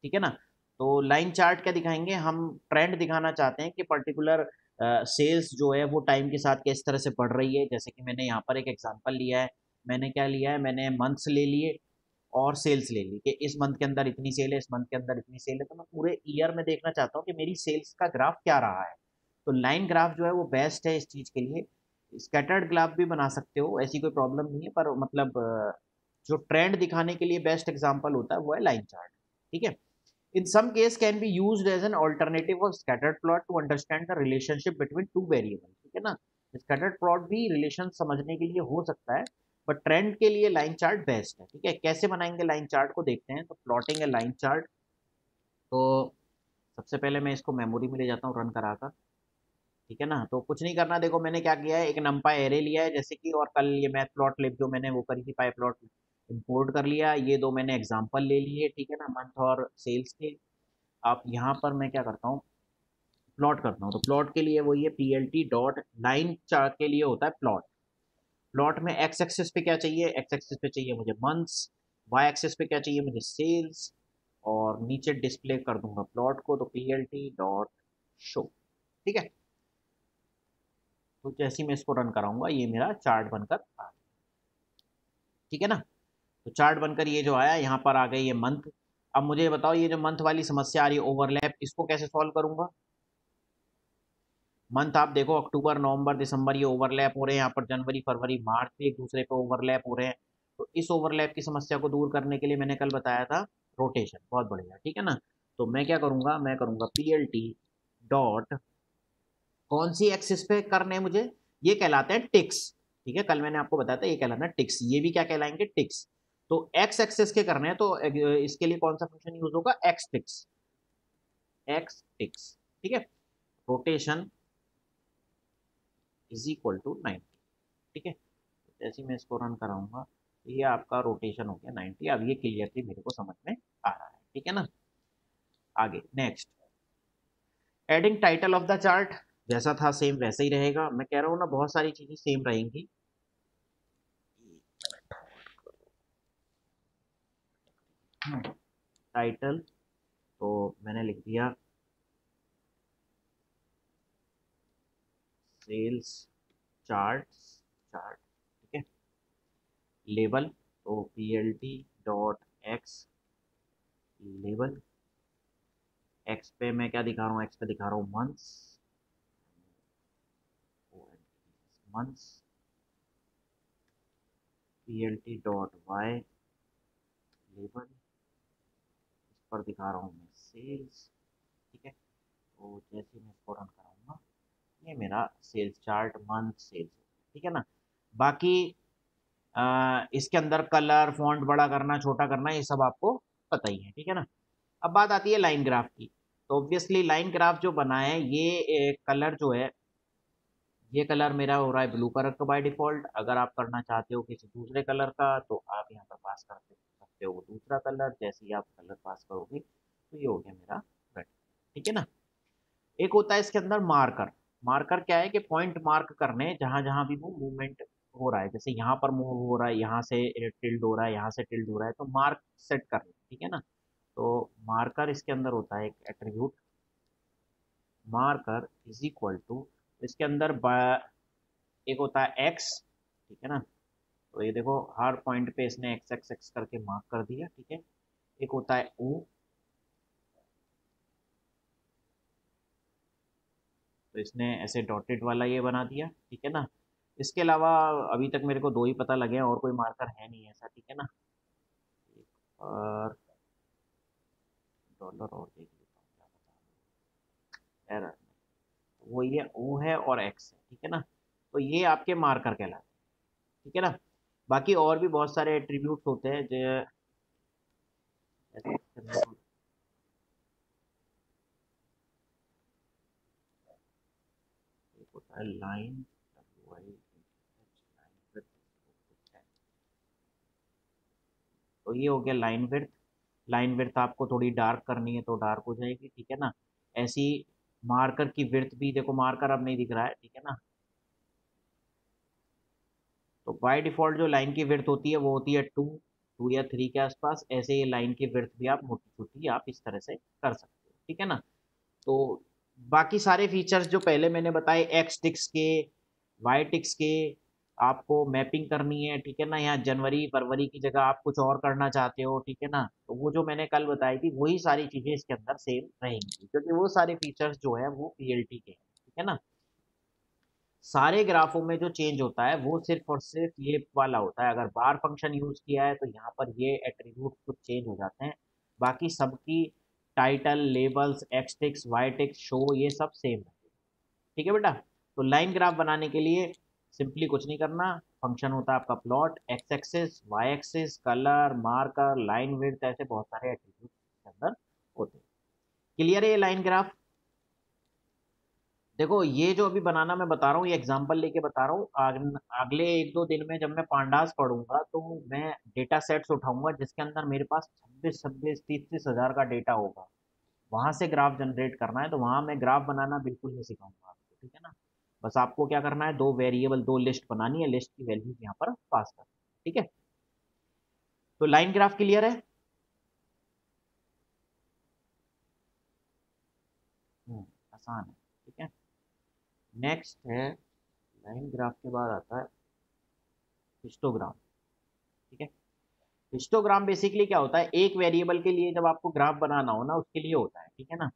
ठीक है ना। तो लाइन चार्ट क्या दिखाएंगे, हम ट्रेंड दिखाना चाहते हैं कि पर्टिकुलर सेल्स जो है वो टाइम के साथ किस तरह से बढ़ रही है। जैसे कि मैंने यहाँ पर एक एग्जांपल लिया है, मैंने क्या लिया है, मैंने मंथ्स ले लिए और सेल्स ले ली कि इस मंथ के अंदर इतनी सेल है, इस मंथ के अंदर इतनी सेल है। तो मैं पूरे ईयर में देखना चाहता हूँ कि मेरी सेल्स का ग्राफ क्या रहा है। तो लाइन ग्राफ जो है वो बेस्ट है इस चीज़ के लिए। स्कैटर्ड ग्राफ भी बना सकते हो, ऐसी कोई प्रॉब्लम नहीं है, पर मतलब जो ट्रेंड दिखाने के लिए बेस्ट एग्जाम्पल होता है वो है लाइन चार्ट। ठीक है। In some case can be used as an alternative of scattered plot to understand the relationship between two variables, ठीक है ना। स्कैटर्ड प्लॉट भी रिलेशन समझने के लिए हो सकता है, बट ट्रेंड के लिए लाइन चार्ट बेस्ट है। ठीक है, कैसे बनाएंगे लाइन चार्ट को देखते हैं। तो प्लॉटिंग है लाइन चार्ट। तो सबसे पहले मैं इसको मेमोरी में ले जाता हूँ रन कराकर। ठीक है ना, तो कुछ नहीं करना। देखो मैंने क्या किया है, एक नंपाई एरे लिया है जैसे कि, और कल ये मैथ प्लॉट लिप जो मैंने वो करी थी पाई प्लॉट इंपोर्ट कर लिया। ये दो मैंने एग्जांपल ले लिए, ठीक है ना, मंथ और सेल्स के। अब यहाँ पर मैं क्या करता हूँ, प्लॉट करता हूँ। तो प्लॉट के लिए वही है, पीएलटी डॉट लाइन चार्ट के लिए होता है प्लॉट। प्लॉट में एक्स एक्सिस पे क्या चाहिए, एक्स एक्सिस पे चाहिए मुझे मंथ्स, वाई एक्सिस पे क्या चाहिए मुझे सेल्स, और नीचे डिस्प्ले कर दूंगा प्लॉट को। तो पीएलटी डॉट शो, ठीक है। तो जैसे ही मैं इसको रन कराऊंगा ये मेरा चार्ट बनकर आ गया, ठीक है ना। तो चार्ट बनकर ये जो आया, यहाँ पर आ गए ये मंथ। अब मुझे बताओ ये जो मंथ वाली समस्या आ रही है ओवरलैप, इसको कैसे सॉल्व करूंगा। मंथ आप देखो, अक्टूबर नवंबर दिसंबर ये ओवरलैप हो रहे हैं, यहाँ पर जनवरी फरवरी मार्च भी एक दूसरे पे ओवरलैप हो रहे हैं। तो इस ओवरलैप की समस्या को दूर करने के लिए मैंने कल बताया था रोटेशन, बहुत बढ़िया, ठीक है ना। तो मैं क्या करूंगा, मैं करूंगा पीएलटी डॉट, कौन सी एक्सिस पे करने हैं मुझे, ये कहलाते हैं टिक्स। ठीक है, कल मैंने आपको बताया था ये कहलाता है टिक्स, ये भी क्या कहलाएंगे टिक्स। तो एक्स एक्सिस के करने हैं, तो इसके लिए कौन सा फंक्शन यूज होगा, एक्स टिक्स, एक्स टिक्स, ठीक है। रोटेशन इज इक्वल टू 90, ठीक है। तो जैसे ही मैं इसको रन कराऊंगा, तो ये आपका रोटेशन हो गया 90। अब ये क्लियरली मेरे को समझ में आ रहा है, ठीक है ना। आगे next, adding title of the chart, जैसा था सेम वैसा ही रहेगा। मैं कह रहा हूँ ना बहुत सारी चीजें सेम रहेंगी। टाइटल, तो मैंने लिख दिया सेल्स चार्ट, चार्ट, ठीक है। लेबल, तो PLT dot X label. X पे मैं क्या दिखा रहा हूँ, एक्स पे दिखा रहा हूँ months, months. PLT dot Y label, इस पर दिखा रहा हूँ मैं सेल्स, ठीक है। तो जैसे मैं इसको रन कराऊंगा, ये मेरा सेल्स चार्ट मंथ सेल्स, ठीक है ना। बाकी इसके अंदर कलर फॉन्ट बड़ा करना छोटा करना ये सब आपको पता ही है, ठीक है ना। अब बात आती है लाइन ग्राफ की। तो ऑब्वियसली लाइन ग्राफ जो बना है ये कलर जो है, ये कलर मेरा हो रहा है ब्लू कलर का बाय डिफॉल्ट। अगर आप करना चाहते हो किसी दूसरे कलर का, तो आप यहाँ पर पास कर सकते हो दूसरा कलर। जैसे ही आप कलर पास करोगे तो ये हो गया मेरा रेड, ठीक है ना। एक होता है इसके अंदर मार्कर। मार्कर क्या है कि पॉइंट मार्क करने जहां जहां भी वो मूवमेंट हो रहा है, जैसे यहाँ पर मूव हो रहा है, यहाँ से टिल्ड हो रहा है, यहाँ से टिल्ड हो रहा है, तो मार्क सेट करना, ठीक है ना। तो मार्कर इसके अंदर होता है एक attribute, marker is equal to, इसके अंदर एक होता है एक्स, ठीक है ना। तो ये देखो हर पॉइंट पे इसने एक्स एक्स एक्स करके मार्क कर दिया, ठीक है। एक होता है ओ, तो इसने ऐसे डॉटेड वाला ये बना दिया, ठीक है ना। इसके अलावा अभी तक मेरे को दो ही पता लगे हैं, और कोई मार्कर है नहीं ऐसा, ठीक है ना। और डॉलर और देख लेता हूँ क्या बता रहा है, एरर, वो ये ओ है और एक्स है, ठीक है ना। तो ये आपके मार्कर कहलाते हैं, ठीक है ना। बाकी और भी बहुत सारे एट्रीब्यूट्स होते हैं जो एक होता है लाइन, तो ये हो गया लाइन विड्थ। लाइन विड्थ आपको थोड़ी डार्क करनी है तो डार्क हो जाएगी, ठीक है ना। ऐसी मार्कर की विड्थ भी देखो, मार्कर अब नहीं दिख रहा है, ठीक है ना। तो बाय डिफॉल्ट जो लाइन की विड्थ होती है वो होती है 2, 2 या 3 के आसपास, ऐसे ये लाइन की विड्थ भी आप मोटी छोटी आप इस तरह से कर सकते हो, ठीक है ना। तो बाकी सारे फीचर्स जो पहले मैंने बताए, एक्स टिक्स के, वाई टिक्स के, आपको मैपिंग करनी है, ठीक है ना, यहाँ जनवरी फरवरी की जगह आप कुछ और करना चाहते हो, ठीक है ना, तो वो जो मैंने कल बताई थी वही सारी चीजें इसके अंदर सेम रहेंगी, क्योंकि वो सारे फीचर्स जो है वो पीएलटी के हैं, ठीक है ना। सारे ग्राफों में जो चेंज होता है वो सिर्फ और सिर्फ ये वाला होता है, अगर बार फंक्शन यूज किया है तो यहाँ पर ये एट्रीब्यूट कुछ चेंज हो जाते हैं, बाकी सबकी title, labels, X ticks, Y ticks, show, ये सब सेम है, ठीक है बेटा। तो लाइन ग्राफ बनाने के लिए सिंपली कुछ नहीं करना, फंक्शन होता है आपका plot, X axis, Y axis, colour, marker, line width, ऐसे बहुत सारे एट्रीब्यूट के अंदर होते हैं। क्लियर है ये लाइन ग्राफ? देखो ये जो अभी बनाना मैं बता रहा हूँ, ये एग्जांपल लेके बता रहा हूँ, अगले 1-2 दिन में जब मैं पांडास पढ़ूंगा तो मैं डेटा सेट्स उठाऊंगा जिसके अंदर मेरे पास 26-30 हज़ार का डेटा होगा, वहां से ग्राफ जनरेट करना है, तो वहां मैं ग्राफ बनाना बिल्कुल नहीं सिखाऊंगा आपको, ठीक है ना। बस आपको क्या करना है, दो वेरिएबल, दो लिस्ट बनानी है, लिस्ट की वैल्यूज यहाँ पर पास करना है, ठीक है। तो लाइन ग्राफ क्लियर है? आसान है, ठीक है। नेक्स्ट है, लाइन ग्राफ के बाद आता है हिस्टोग्राम, ठीक है। हिस्टोग्राम बेसिकली क्या होता है, एक वेरिएबल के लिए जब आपको ग्राफ बनाना हो ना उसके लिए होता है, ठीक है ना।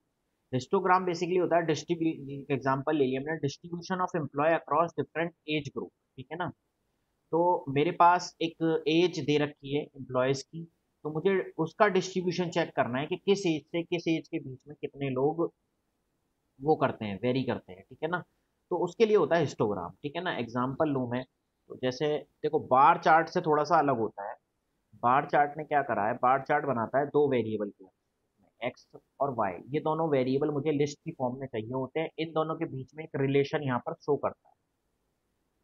हिस्टोग्राम बेसिकली होता है डिस्ट्रीब्यू एग्जांपल ले लिया मैंने, distribution of employ across different age group, ठीक है ना। तो मेरे पास एक एज दे रखी है एम्प्लॉयज की, तो मुझे उसका डिस्ट्रीब्यूशन चेक करना है कि किस एज से किस एज के बीच में कितने लोग वो करते हैं, वेरी करते हैं, ठीक है ना। तो उसके लिए होता है हिस्टोग्राम, ठीक है ना। एग्जांपल लूँ मैं, तो जैसे देखो बार चार्ट से थोड़ा सा अलग होता है, बार चार्ट ने क्या करा है, बार चार्ट बनाता है दो वेरिएबल के, एक्स और वाई, ये दोनों वेरिएबल मुझे लिस्ट की फॉर्म में चाहिए होते हैं, इन दोनों के बीच में एक रिलेशन यहाँ पर शो करता है,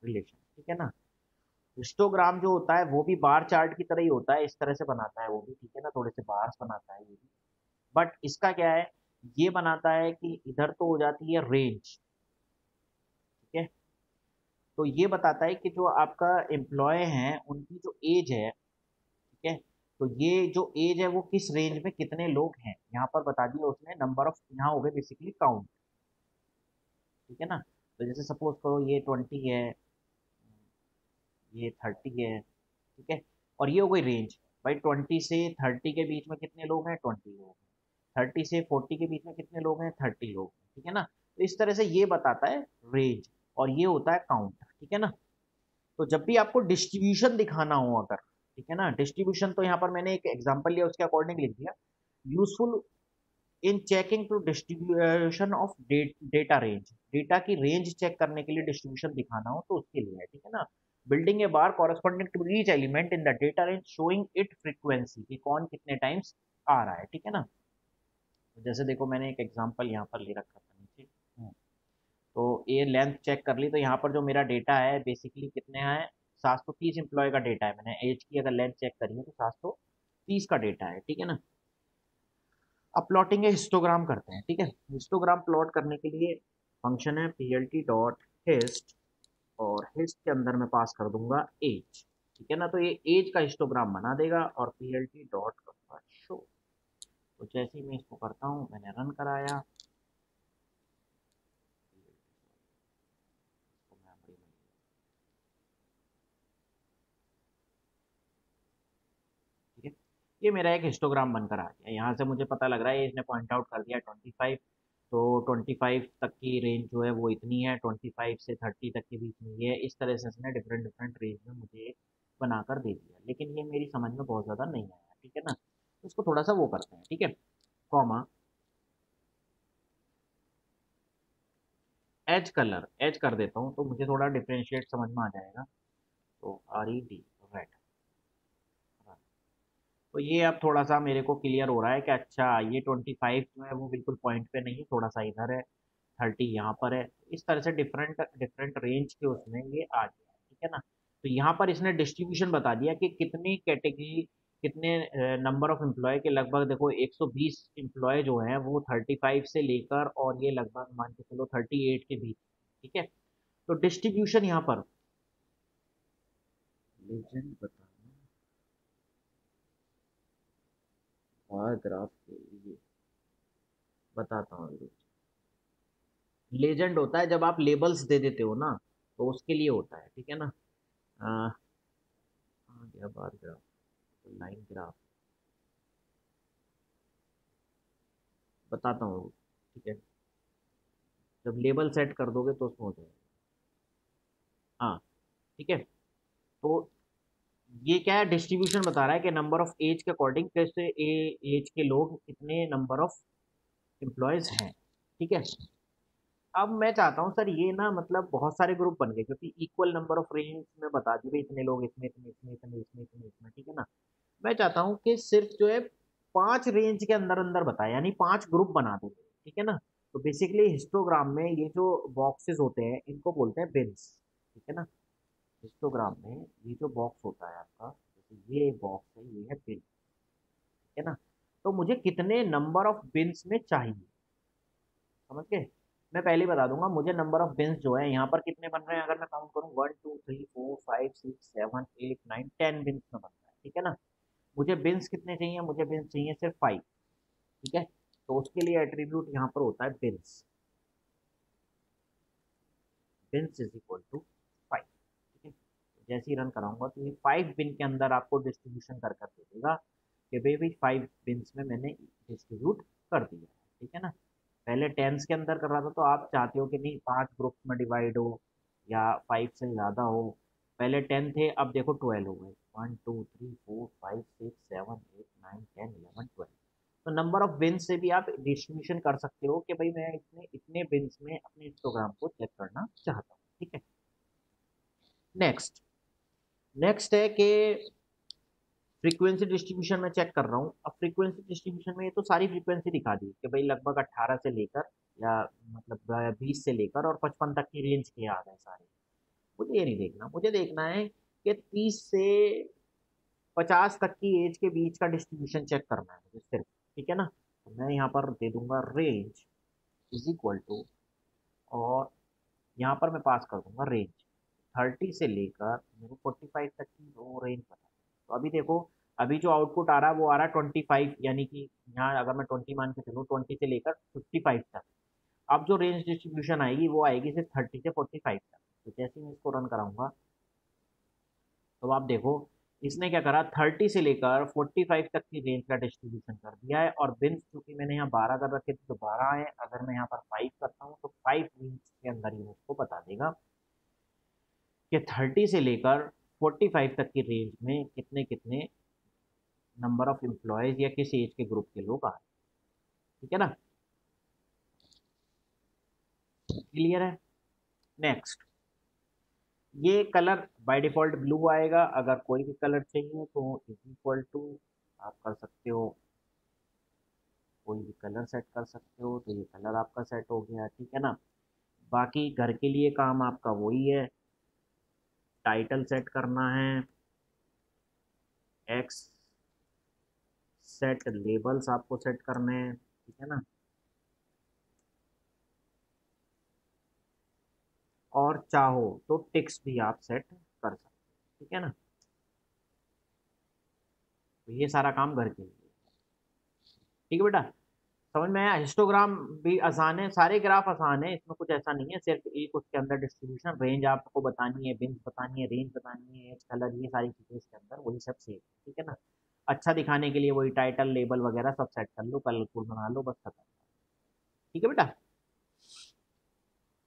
रिलेशन, ठीक है ना। हिस्टोग्राम जो होता है वो भी बार चार्ट की तरह ही होता है, इस तरह से बनाता है वो भी, ठीक है ना, थोड़े से बार्स बनाता है ये भी, बट इसका क्या है, ये बनाता है कि इधर तो हो जाती है रेंज, ठीक है। तो ये बताता है कि जो आपका एम्प्लॉय है उनकी जो एज है, ठीक है, तो ये जो एज है वो किस रेंज में कितने लोग हैं, यहाँ पर बता दिया उसने, नंबर ऑफ, यहाँ हो गए बेसिकली काउंट, ठीक है ना। तो जैसे सपोज करो ये 20 है, ये 30 है, ठीक है, और ये हो गई रेंज, भाई 20 से 30 के बीच में कितने लोग हैं, 20 लोग, 30 से 40 के बीच में कितने लोग हैं, 30 लोग, ठीक है ना। तो इस तरह से ये बताता है रेंज, और ये होता है काउंट, ठीक है ना। तो जब भी आपको डिस्ट्रीब्यूशन दिखाना हो अगर, ठीक है ना, डिस्ट्रीब्यूशन, तो यहाँ पर मैंने एक एग्जांपल लिया उसके अकॉर्डिंग लिख दिया, useful in checking to distribution of data range, data की रेंज चेक करने के लिए डिस्ट्रीब्यूशन दिखाना हो तो उसके लिए है, ठीक है ना। Building a bar corresponding to each element in the data range showing it frequency, कि कौन कितने टाइम्स आ रहा है, ठीक है ना। तो जैसे देखो मैंने एक एग्जांपल यहाँ पर ले रखा था नीचे, तो ये लेंथ चेक कर ली, तो यहाँ पर जो मेरा डेटा है बेसिकली कितने है, 730 एम्प्लॉय का डेटा है, मैंने एज की अगर लेंथ चेक करी है तो 730 का डेटा है, ठीक है ना। अब प्लॉटिंग है, हिस्टोग्राम करते हैं, ठीक है। हिस्टोग्राम प्लॉट करने के लिए फंक्शन है plt डॉट हिस्ट, और हिस्ट के अंदर मैं पास कर दूंगा एज, ठीक है ना, तो ये एज का हिस्टोग्राम बना देगा, और plt डॉट शो, तो जैसे ही मैं इसको करता हूँ, मैंने रन कराया, ठीक है, ये मेरा एक हिस्टोग्राम बनकर आ गया, यहाँ से मुझे पता लग रहा है, इसने पॉइंट आउट कर दिया 25, तो 25 तक की रेंज जो है वो इतनी है, 25 से 30 तक के बीच में ये है, इस तरह से इसने डिफरेंट डिफरेंट रेंज में मुझे बनाकर दे दिया, लेकिन ये मेरी समझ में बहुत ज़्यादा नहीं आया, ठीक है ना। तो इसको थोड़ा सा वो करते हैं, ठीक है, कॉमा, एज कलर, एज कर देता हूँ तो मुझे थोड़ा डिफ्रेंशिएट समझ में आ जाएगा, तो RED, रेड, तो ये अब थोड़ा सा मेरे को क्लियर हो रहा है कि अच्छा ये 25 जो है वो बिल्कुल पॉइंट पे नहीं है, थोड़ा सा इधर है, 30 यहाँ पर है, इस तरह से डिफरेंट डिफरेंट रेंज के उसमें ये आ गया, ठीक है ना। तो यहाँ पर इसने डिस्ट्रीब्यूशन बता दिया कि कितनी कैटेगरी, कितने नंबर ऑफ एम्प्लॉय के, लगभग देखो 120 एम्प्लॉय जो हैं वो 35 से लेकर और ये लगभग मान के चलो 38 के बीच, ठीक है। तो डिस्ट्रीब्यूशन यहाँ पर लेजेंड बताना, बार ग्राफ के लिए बताता हूँ। लेजेंड होता है जब आप लेबल्स दे देते हो ना, तो उसके लिए होता है, ठीक है ना। आ, आ गया बार ग्राफ, लाइन ग्राफ बताता हूँ, ठीक है। जब लेबल सेट कर दोगे तो उसमें हो जाएगा। हाँ, ठीक है। तो ये क्या है, डिस्ट्रीब्यूशन बता रहा है कि नंबर ऑफ एज के अकॉर्डिंग कैसे एज के लोग कितने नंबर ऑफ एम्प्लॉयज हैं, ठीक है। अब मैं चाहता हूँ सर ये ना मतलब बहुत सारे ग्रुप बन गए क्योंकि इक्वल नंबर ऑफ रेंज में बता दी भाई, इतने लोग इसमें इतने इसमें इतने इसमें इतने इसमें, ठीक है ना। मैं चाहता हूँ कि सिर्फ जो है 5 रेंज के अंदर अंदर बताए, यानी 5 ग्रुप बना देते, ठीक है ना। तो बेसिकली हिस्टोग्राम में ये जो बॉक्सेस होते हैं इनको बोलते हैं बिन्स, ठीक है ना। हिस्टोग्राम में ये जो बॉक्स होता है आपका, जैसे ये बॉक्स है, ये है बिन, ठीक है ना। तो मुझे कितने नंबर ऑफ बिन्स में चाहिए, समझ गए। मैं पहले ही बता दूंगा, मुझे नंबर ऑफ बिन्स जो है यहाँ पर कितने बन रहे हैं, अगर मैं काउंट करूँ 1 2 3 4 5 6 7 8 9 10 बिन्स में बन रहा है, ठीक है ना। मुझे बिन्स कितने चाहिए, मुझे बिन्स चाहिए सिर्फ 5, ठीक है। तो उसके लिए एट्रीब्यूट यहाँ पर होता है bins, bins is equal to 5, ठीक है। जैसे ही रन कराऊंगा तो ये 5 बिन के अंदर आपको डिस्ट्रीब्यूशन कर कर दे देगा कि भाई 5 बिन्स में मैंने डिस्ट्रीब्यूट कर दिया, ठीक है ना। पहले टेंस के अंदर कर रहा था, तो आप चाहते हो कि नहीं 5 ग्रुप्स में डिवाइड हो या 5 से ज़्यादा हो। पहले 10 थे, अब देखो 12 हो गए, 1 2 3 4 5 6 7 8 9 10 11 12। तो नंबर ऑफ बिन्स से भी आप डिस्ट्रीब्यूशन कर सकते हो कि भाई मैं इतने इतने बिन्स में अपने प्रोग्राम को चेक करना चाहता हूँ, ठीक है। नेक्स्ट नेक्स्ट है कि फ्रीक्वेंसी डिस्ट्रीब्यूशन में चेक कर रहा हूँ। अब फ्रीक्वेंसी डिस्ट्रीब्यूशन में ये तो सारी फ्रीक्वेंसी दिखा दी कि भाई लगभग 18 से लेकर या मतलब 20 से लेकर और 55 तक की रेंज के आ गए सारे। मुझे ये नहीं देखना, मुझे देखना है कि 30 से 50 तक की एज के बीच का डिस्ट्रीब्यूशन चेक करना है मुझे सिर्फ, ठीक है ना। तो मैं यहाँ पर दे दूंगा रेंज इज इक्वल टू, और यहाँ पर मैं पास कर दूंगा रेंज 30 से लेकर मेरे को 45 तक की वो रेंज पता है। तो अभी देखो, अभी जो आउटपुट आ रहा है वो आ रहा है 25, यानी कि यहाँ अगर मैं 20 मान के चलूँ 20 से लेकर 55 तक। अब जो रेंज डिस्ट्रीब्यूशन आएगी वो आएगी सिर्फ 30 से 45 तक। तो जैसे ही मैं इसको रन कराऊंगा तो आप देखो, इसने क्या करा, 30 से लेकर 45 तक की रेंज का डिस्ट्रीब्यूशन कर दिया है। और बिन्स चूंकि मैंने यहाँ 12 कर रखे थे तो 12 है, अगर मैं यहाँ पर 5 करता हूँ तो 5 रेंज के अंदर ही उसको बता देगा कि 30 से लेकर 45 तक की रेंज में कितने कितने नंबर ऑफ एम्प्लॉयज या किस एज के ग्रुप के लोग आ रहे हैं, ठीक है ना। क्लियर है। नेक्स्ट, ये कलर बाय डिफॉल्ट ब्लू आएगा, अगर कोई भी कलर चाहिए तो इज इक्वल टू आप कर सकते हो, कोई भी कलर सेट कर सकते हो, तो ये कलर आपका सेट हो गया, ठीक है ना। बाकी घर के लिए काम आपका वही है, टाइटल सेट करना है, एक्स सेट लेबल्स आपको सेट करने हैं, ठीक है ना। और चाहो तो टिक्स भी आप सेट कर सकते हो, ठीक है ना। तो ये सारा काम घर के लिए, ठीक है बेटा। समझ में आया। हिस्टोग्राम भी आसान है, सारे ग्राफ आसान है, इसमें कुछ ऐसा नहीं है, सिर्फ एक उसके अंदर डिस्ट्रीब्यूशन रेंज आपको बतानी है, बिन्स बतानी है, रेंज बतानी है, एज कलर, ये सारी चीजें इसके अंदर वही सब सेम, ठीक है ना। अच्छा दिखाने के लिए वही टाइटल लेबल वगैरह सब सेट कर लो, कलरफुल बना लो, बस खत्म। ठीक है बेटा,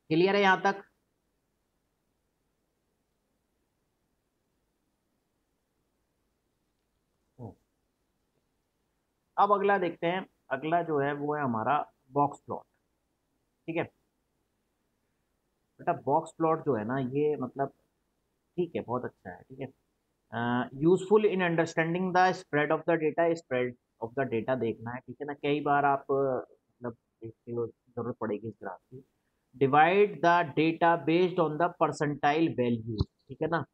क्लियर है यहाँ तक। हम्म। अब अगला देखते हैं, अगला जो है वो है हमारा बॉक्स प्लॉट, ठीक है बेटा। बॉक्स प्लॉट जो है ना ये मतलब ठीक है, बहुत अच्छा है, ठीक है। Useful in understanding the spread of the data, spread of the data देखना है, ठीक है ना। कई बार आप मतलब देखते हो जरूरत पड़ेगी इस ग्राफ की। Divide the data based on the percentile value, ठीक है ना।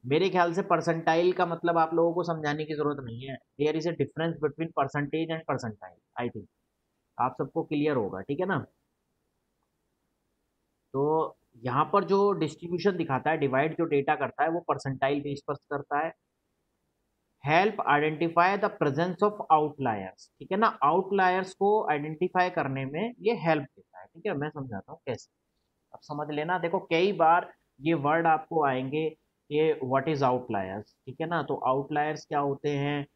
मेरे ख्याल से परसेंटाइल का मतलब आप लोगों को समझाने की जरूरत नहीं है, there is a difference between percentage and percentile, I think आप सबको क्लियर होगा, ठीक है ना। तो यहाँ पर जो डिस्ट्रीब्यूशन दिखाता है, डिवाइड जो डेटा करता है वो परसेंटाइल बेस पर करता है, help identify the presence of outliers, ठीक है ना, आउटलायर्स को आइडेंटिफाई करने में ये हेल्प देता है, ठीक है। मैं समझाता हूँ कैसे, अब समझ लेना। देखो कई बार ये वर्ड आपको आएंगे, ये व्हाट इज आउटलायर्स, ठीक है ना। तो आउटलायर्स क्या होते हैं,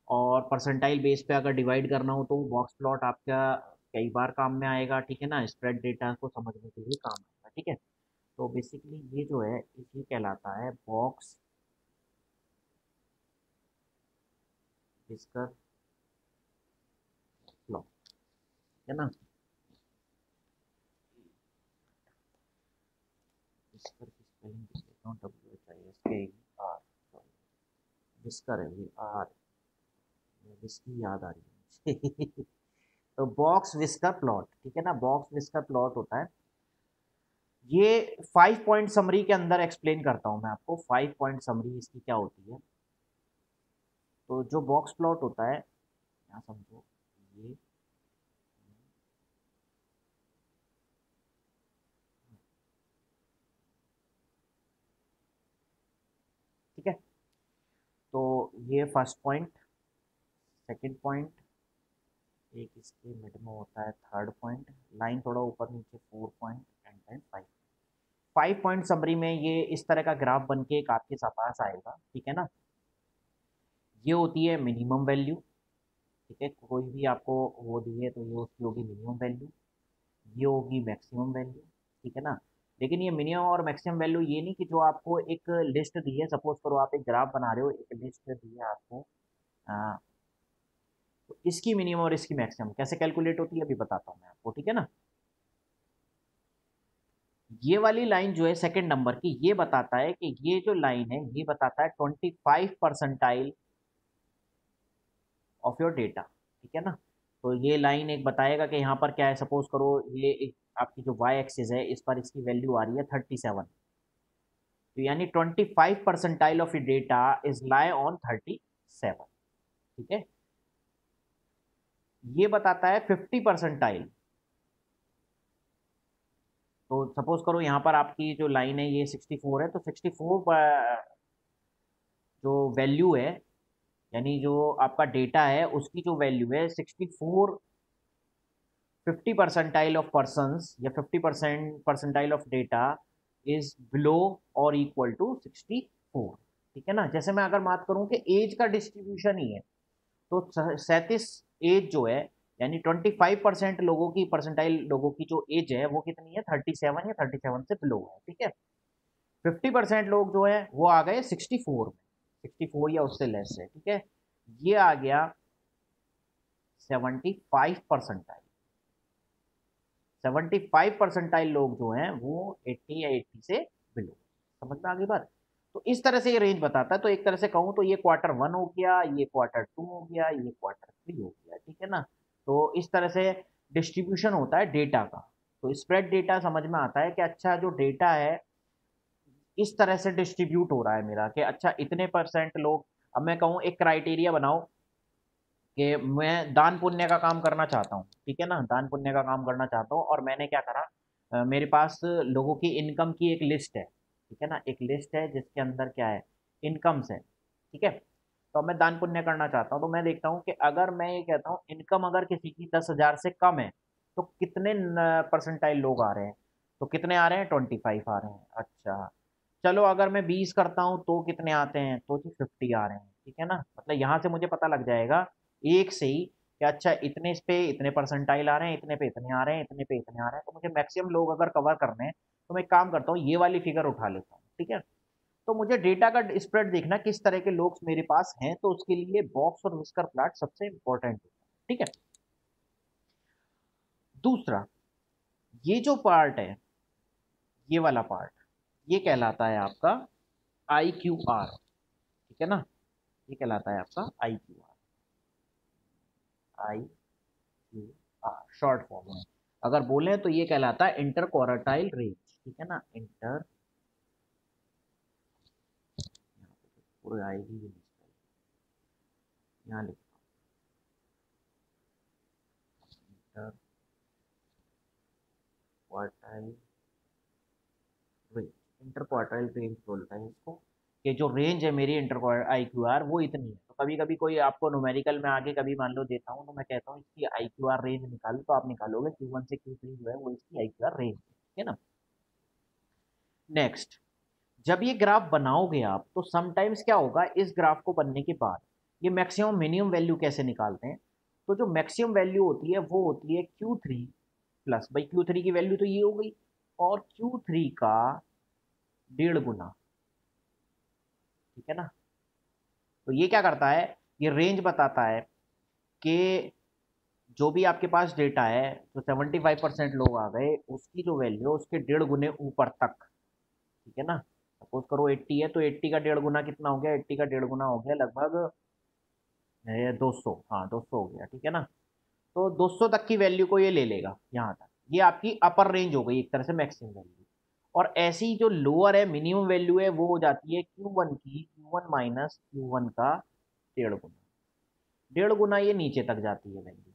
और परसेंटाइल बेस पे अगर डिवाइड करना हो तो बॉक्स प्लॉट आपका कई बार काम में आएगा, ठीक है ना, स्प्रेड डेटा को समझने के लिए काम आएगा, ठीक है। तो बेसिकली ये जो है ये कहलाता है बॉक्स विस्कर प्लॉट, ठीक है ना। विस्कर की स्पेलिंग लिख देता हूँ, WHISKER, सॉरी विस्कर है ये आर, विस्की याद आ रही है मुझे तो बॉक्स विस्कर प्लॉट, ठीक है ना, बॉक्स विस्कर प्लॉट होता है ये। 5 पॉइंट समरी के अंदर एक्सप्लेन करता हूं मैं आपको, 5 पॉइंट समरी इसकी क्या होती है। तो जो बॉक्स प्लॉट होता है, यहाँ समझो, ये ठीक है। तो ये फर्स्ट पॉइंट, सेकंड पॉइंट, एक इसके मिड में होता है थर्ड पॉइंट, लाइन थोड़ा ऊपर नीचे 4 point, and then 5 point summary में ये इस तरह का ग्राफ बन के एक आपके पास आएगा, ठीक है ना। ये होती है मिनिमम वैल्यू, ठीक है, कोई भी आपको वो दी है तो ये उसकी होगी मिनिमम वैल्यू, ये होगी मैक्सिमम वैल्यू, ठीक है ना। लेकिन ये मिनिमम और मैक्सिमम वैल्यू ये नहीं कि जो आपको एक लिस्ट दी है, सपोज करो आप एक ग्राफ बना रहे हो, एक लिस्ट दी है आपको, तो इसकी मिनिमम और इसकी मैक्सिमम कैसे कैलकुलेट होती है अभी बताता हूँ मैं आपको, ठीक है ना। ये वाली लाइन जो है सेकंड नंबर की, ये बताता है कि ये जो लाइन है ये बताता है 25 परसेंटाइल ऑफ योर डेटा, ठीक है ना। तो ये लाइन एक बताएगा कि यहाँ पर क्या है, सपोज करो ये एक आपकी जो वाई एक्सिस है इस पर इसकी वैल्यू आ रही है 37, तो यानी 25 percentile of data is lie on 37, ठीक है। ये बताता है 50 परसेंटाइल, तो सपोज करो यहाँ पर आपकी जो लाइन है ये 64 है, तो 64 जो वैल्यू है, यानी जो आपका डेटा है उसकी जो वैल्यू है 64, 50 परसेंटाइल ऑफ पर्सन या 50 percentile of data is below और इक्वल टू 64, ठीक है ना। जैसे मैं अगर बात करूं कि एज का डिस्ट्रीब्यूशन ही है, तो 37 एज जो है, यानी 25% लोगों की, परसेंटाइल लोगों की जो एज है वो कितनी है 37 या 37 से बिलो है, ठीक है। 50% लोग जो है वो आ गए 64 में, 64 या उससे लेस है, ठीक है। ये आ गया 75 परसेंटाइल, 75 परसेंटाइल लोग जो हैं वो 80 या 80 से बिलो, समझ में आ गई बात। तो इस तरह से ये रेंज बताता है। तो एक तरह से कहूँ तो ये Q1 हो गया, ये Q2 हो गया, ये Q3 हो गया, ठीक है ना। तो इस तरह से डिस्ट्रीब्यूशन होता है डेटा का। तो स्प्रेड डेटा समझ में आता है कि अच्छा जो डेटा है इस तरह से डिस्ट्रीब्यूट हो रहा है मेरा, कि अच्छा इतने परसेंट लोग, अब मैं कहूँ एक क्राइटेरिया बनाओ कि मैं दान पुण्य का काम करना चाहता हूँ, ठीक है ना, दान पुण्य का काम करना चाहता हूँ, और मैंने क्या करा, मेरे पास लोगों की इनकम की एक लिस्ट है, ठीक है ना, एक लिस्ट है जिसके अंदर क्या है, इनकम्स है, ठीक है। तो मैं दान पुण्य करना चाहता हूँ, तो मैं देखता हूँ कि अगर मैं ये कहता हूँ इनकम अगर किसी की 10,000 से कम है, तो कितने परसेंटाइल लोग आ रहे हैं, तो कितने आ रहे हैं 25 आ रहे हैं, अच्छा। चलो अगर मैं 20 करता हूँ तो कितने आते हैं, तो जी 50 आ रहे हैं, ठीक है ना। मतलब यहाँ से मुझे पता लग जाएगा एक से ही कि अच्छा इतने इस पे इतने परसेंटाइल आ रहे हैं, इतने पे इतने आ रहे हैं, इतने पे इतने आ रहे हैं, तो मुझे मैक्सिमम लोग अगर कवर करने हैं तो मैं एक काम करता हूँ, ये वाली फिगर उठा लेता हूँ, ठीक है। तो मुझे डेटा का स्प्रेड देखना किस तरह के लोग मेरे पास हैं, तो उसके लिए बॉक्स और विस्कर प्लॉट सबसे इंपॉर्टेंट होता है, ठीक है। दूसरा, ये जो पार्ट है, ये वाला पार्ट, ये कहलाता है आपका IQR, ठीक है ना, ये कहलाता है आपका IQR शॉर्ट फॉर्म में अगर बोले तो ये कहलाता है इंटर क्वार्टाइल रेंज, ठीक है ना, इंटर, पूरे आएगी ये यहाँ लिखता हूँ, inter quartile range, inter quartile range बोलता है इसको। कि जो रेंज है मेरी इंटर आई क्यू आर वो इतनी है। तो कभी कभी कोई आपको न्यूमेरिकल में आगे कभी मान लो देता हूँ, तो मैं कहता हूँ इसकी आई क्यू आर रेंज निकालो, तो आप निकालोगे Q1 से Q3 जो है वो इसकी आई क्यू आर रेंज है, ठीक है ना। नेक्स्ट, जब ये ग्राफ बनाओगे आप, तो समटाइम्स क्या होगा, इस ग्राफ को बनने के बाद ये मैक्सिमम मिनिमम वैल्यू कैसे निकालते हैं, तो जो मैक्सिमम वैल्यू होती है वो होती है Q3 प्लस, भाई Q3 की वैल्यू तो ये हो गई, और Q3 का 1.5 गुना, ठीक है ना। तो ये क्या करता है, ये रेंज बताता है कि जो भी आपके पास डेटा है, जो 75% लोग आ गए, उसकी जो वैल्यू है उसके 1.5 गुने ऊपर तक, ठीक है ना। सपोज करो 80 है, तो 80 का 1.5 गुना कितना हो गया, 80 का 1.5 गुना हो गया लगभग 200, हाँ 200 हो गया, ठीक है ना। तो 200 तक की वैल्यू को ये ले लेगा यहाँ तक, ये आपकी अपर रेंज हो गई एक तरह से मैक्सिमम वैल्यू। और ऐसी जो लोअर है मिनिमम वैल्यू है वो हो जाती है Q1 की, Q1 माइनस Q1 का 1.5 गुना, 1.5 गुना ये नीचे तक जाती है वैल्यू।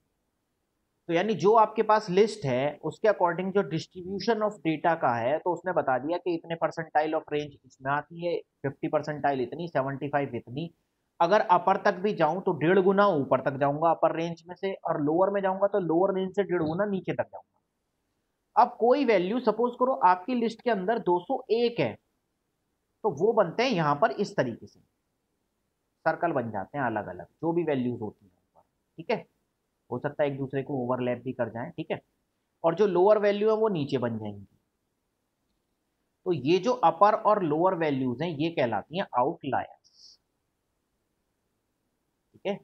तो यानी जो आपके पास लिस्ट है उसके अकॉर्डिंग जो डिस्ट्रीब्यूशन ऑफ डेटा का है, तो उसने बता दिया कि इतने परसेंटाइल ऑफ रेंज इसमें आती है, 50 परसेंटाइल इतनी, 75 इतनी। अगर अपर तक भी जाऊं तो 1.5 गुना ऊपर तक जाऊंगा अपर रेंज में से, और लोअर में जाऊंगा तो लोअर रेंज से 1.5 गुना नीचे तक जाऊंगा। अब कोई वैल्यू सपोज करो आपकी लिस्ट के अंदर 201 है, तो वो बनते हैं यहां पर इस तरीके से, सर्कल बन जाते हैं अलग अलग जो भी वैल्यूज होती है ऊपर, ठीक है। हो सकता है एक दूसरे को ओवरलैप भी कर जाए, ठीक है। और जो लोअर वैल्यू है वो नीचे बन जाएंगी। तो ये जो अपर और लोअर वैल्यूज हैं ये कहलाती हैं आउटलायर्स, ठीक है।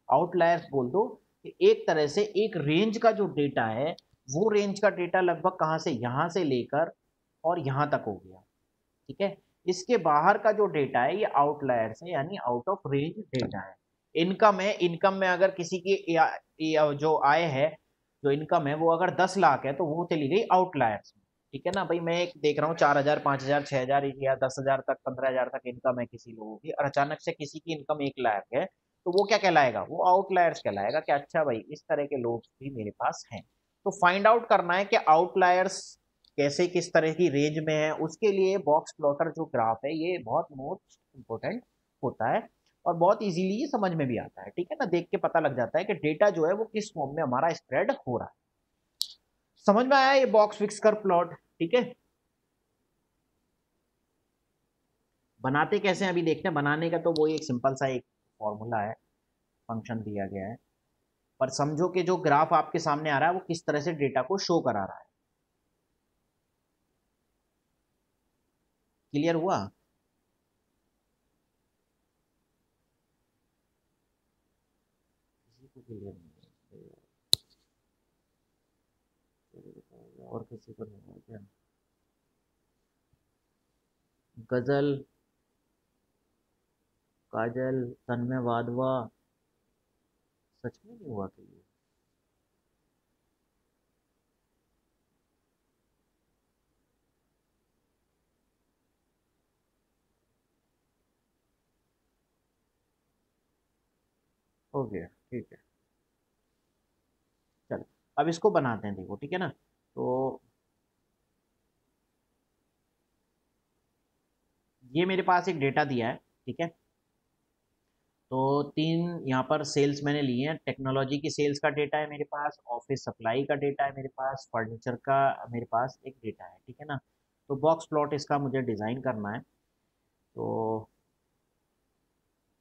आउटलायर्स बोल दो कि एक तरह से एक रेंज का जो डेटा है, वो रेंज का डेटा लगभग कहां से, यहां से लेकर और यहां तक हो गया, ठीक है। इसके बाहर का जो डेटा है ये आउटलायर्स है, यानी आउट ऑफ रेंज डेटा है। इनकम है, इनकम में अगर किसी की जो आय है, जो इनकम है वो अगर 10 लाख है, तो वो चली गई आउटलायर्स में, ठीक है ना। भाई मैं एक देख रहा हूँ 4,000 5,000 6,000 या 10,000 तक 15,000 तक इनकम है किसी लोगों की, और अचानक से किसी की इनकम 1 लाख है, तो वो क्या कहलाएगा, वो आउटलायर्स कहलाएगा कि अच्छा भाई इस तरह के लोग भी मेरे पास हैं। तो फाइंड आउट करना है कि आउटलायर्स कैसे किस तरह की रेंज में है, उसके लिए बॉक्स प्लॉटर जो ग्राफ है ये बहुत मोस्ट इंपॉर्टेंट होता है, और बहुत इजीली ये समझ में भी आता है, ठीक है ना। देख के पता लग जाता है कि डेटा जो है वो किस फॉर्म में हमारा स्प्रेड हो रहा है। समझ में आया ये बॉक्स फिक्स कर प्लॉट, ठीक है। बनाते कैसे हैं अभी देखते हैं, बनाने का तो वही एक सिंपल सा एक फॉर्मूला है, फंक्शन दिया गया है, पर समझो कि जो ग्राफ आपके सामने आ रहा है वो किस तरह से डेटा को शो करा रहा है। क्लियर हुआ। किसी को क्लियर नहीं है, और किसी को नहीं है क्या। गजल, काजल, तन्मय वाधवा, सच में नहीं हुआ कि ये। हो गया, ठीक है। चलो अब इसको बनाते हैं, देखो ठीक है ना। तो ये मेरे पास एक डेटा दिया है, ठीक है। तो 3 यहाँ पर सेल्स मैंने लिए हैं, टेक्नोलॉजी की सेल्स का डेटा है मेरे पास, ऑफिस सप्लाई का डेटा है मेरे पास, फर्नीचर का मेरे पास एक डेटा है, ठीक है ना। तो बॉक्स प्लॉट इसका मुझे डिज़ाइन करना है। तो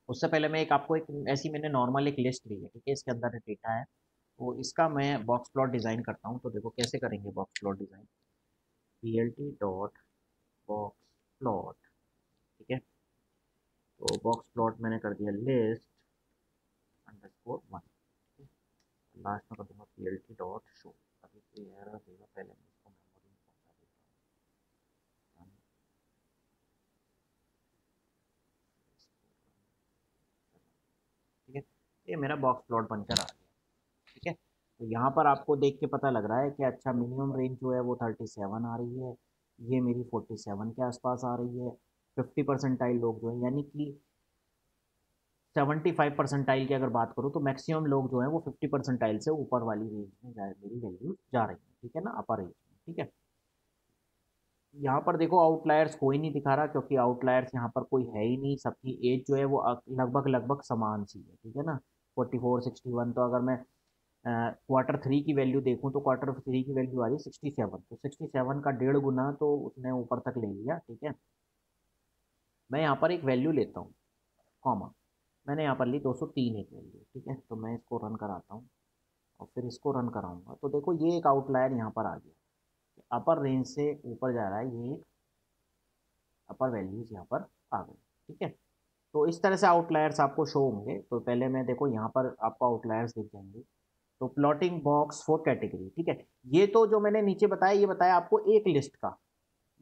उससे पहले मैं एक आपको एक ऐसी मैंने नॉर्मल एक लिस्ट ली है, ठीक है, इसके अंदर डेटा है, तो इसका मैं बॉक्स प्लॉट डिज़ाइन करता हूँ। तो देखो कैसे करेंगे box plot design, plt dot box plot, ठीक है। तो बॉक्स प्लॉट मैंने कर दिया लिस्ट अंडरस्कोर 1, लास्ट में कर दूंगा plt डॉट शो। अभी तो एरर देगा, पहले मैं इसको मेमोरी में पहुंचा देता हूँ, ठीक है। ये मेरा बॉक्स प्लॉट बनकर आ गया, ठीक है। तो यहाँ पर आपको देख के पता लग रहा है कि अच्छा मिनिमम रेंज जो है वो 37 आ रही है, ये मेरी 47 के आसपास आ रही है। 50 परसेंटाइल लोग जो है, यानी कि 75 परसेंटाइल की अगर बात करूँ, तो मैक्सिमम लोग जो है वो 50 परसेंटाइल से ऊपर वाली रेंज में मेरी वैल्यू जा रही है, ठीक है ना, अपर रेंज में, ठीक है। यहाँ पर देखो आउटलायर्स कोई नहीं दिखा रहा, क्योंकि आउटलायर्स यहाँ पर कोई है ही नहीं, सबकी एज जो है वो लगभग लगभग समान सी है, ठीक है ना। 44, 61, तो अगर मैं Q3 की वैल्यू देखूँ तो Q3 की वैल्यू आ रही है 67, तो 67 का 1.5 गुना तो उसने ऊपर तक ले लिया, ठीक है। मैं यहाँ पर एक वैल्यू लेता हूँ, कॉमा, मैंने यहाँ पर ली 203 एक वैल्यू, ठीक है। तो मैं इसको रन कराता हूँ और फिर इसको रन कराऊंगा, तो देखो ये एक आउटलायर यहाँ पर आ गया, अपर रेंज से ऊपर जा रहा है, ये एक अपर वैल्यूज यहाँ पर आ गई, ठीक है। तो इस तरह से आउटलायर्स आपको शो होंगे। तो पहले मैं देखो यहाँ पर आपको आउटलायर्स दिख जाएंगे। तो प्लॉटिंग बॉक्स फॉर कैटेगरी, ठीक है। ये तो जो मैंने नीचे बताया, ये बताया आपको एक लिस्ट का,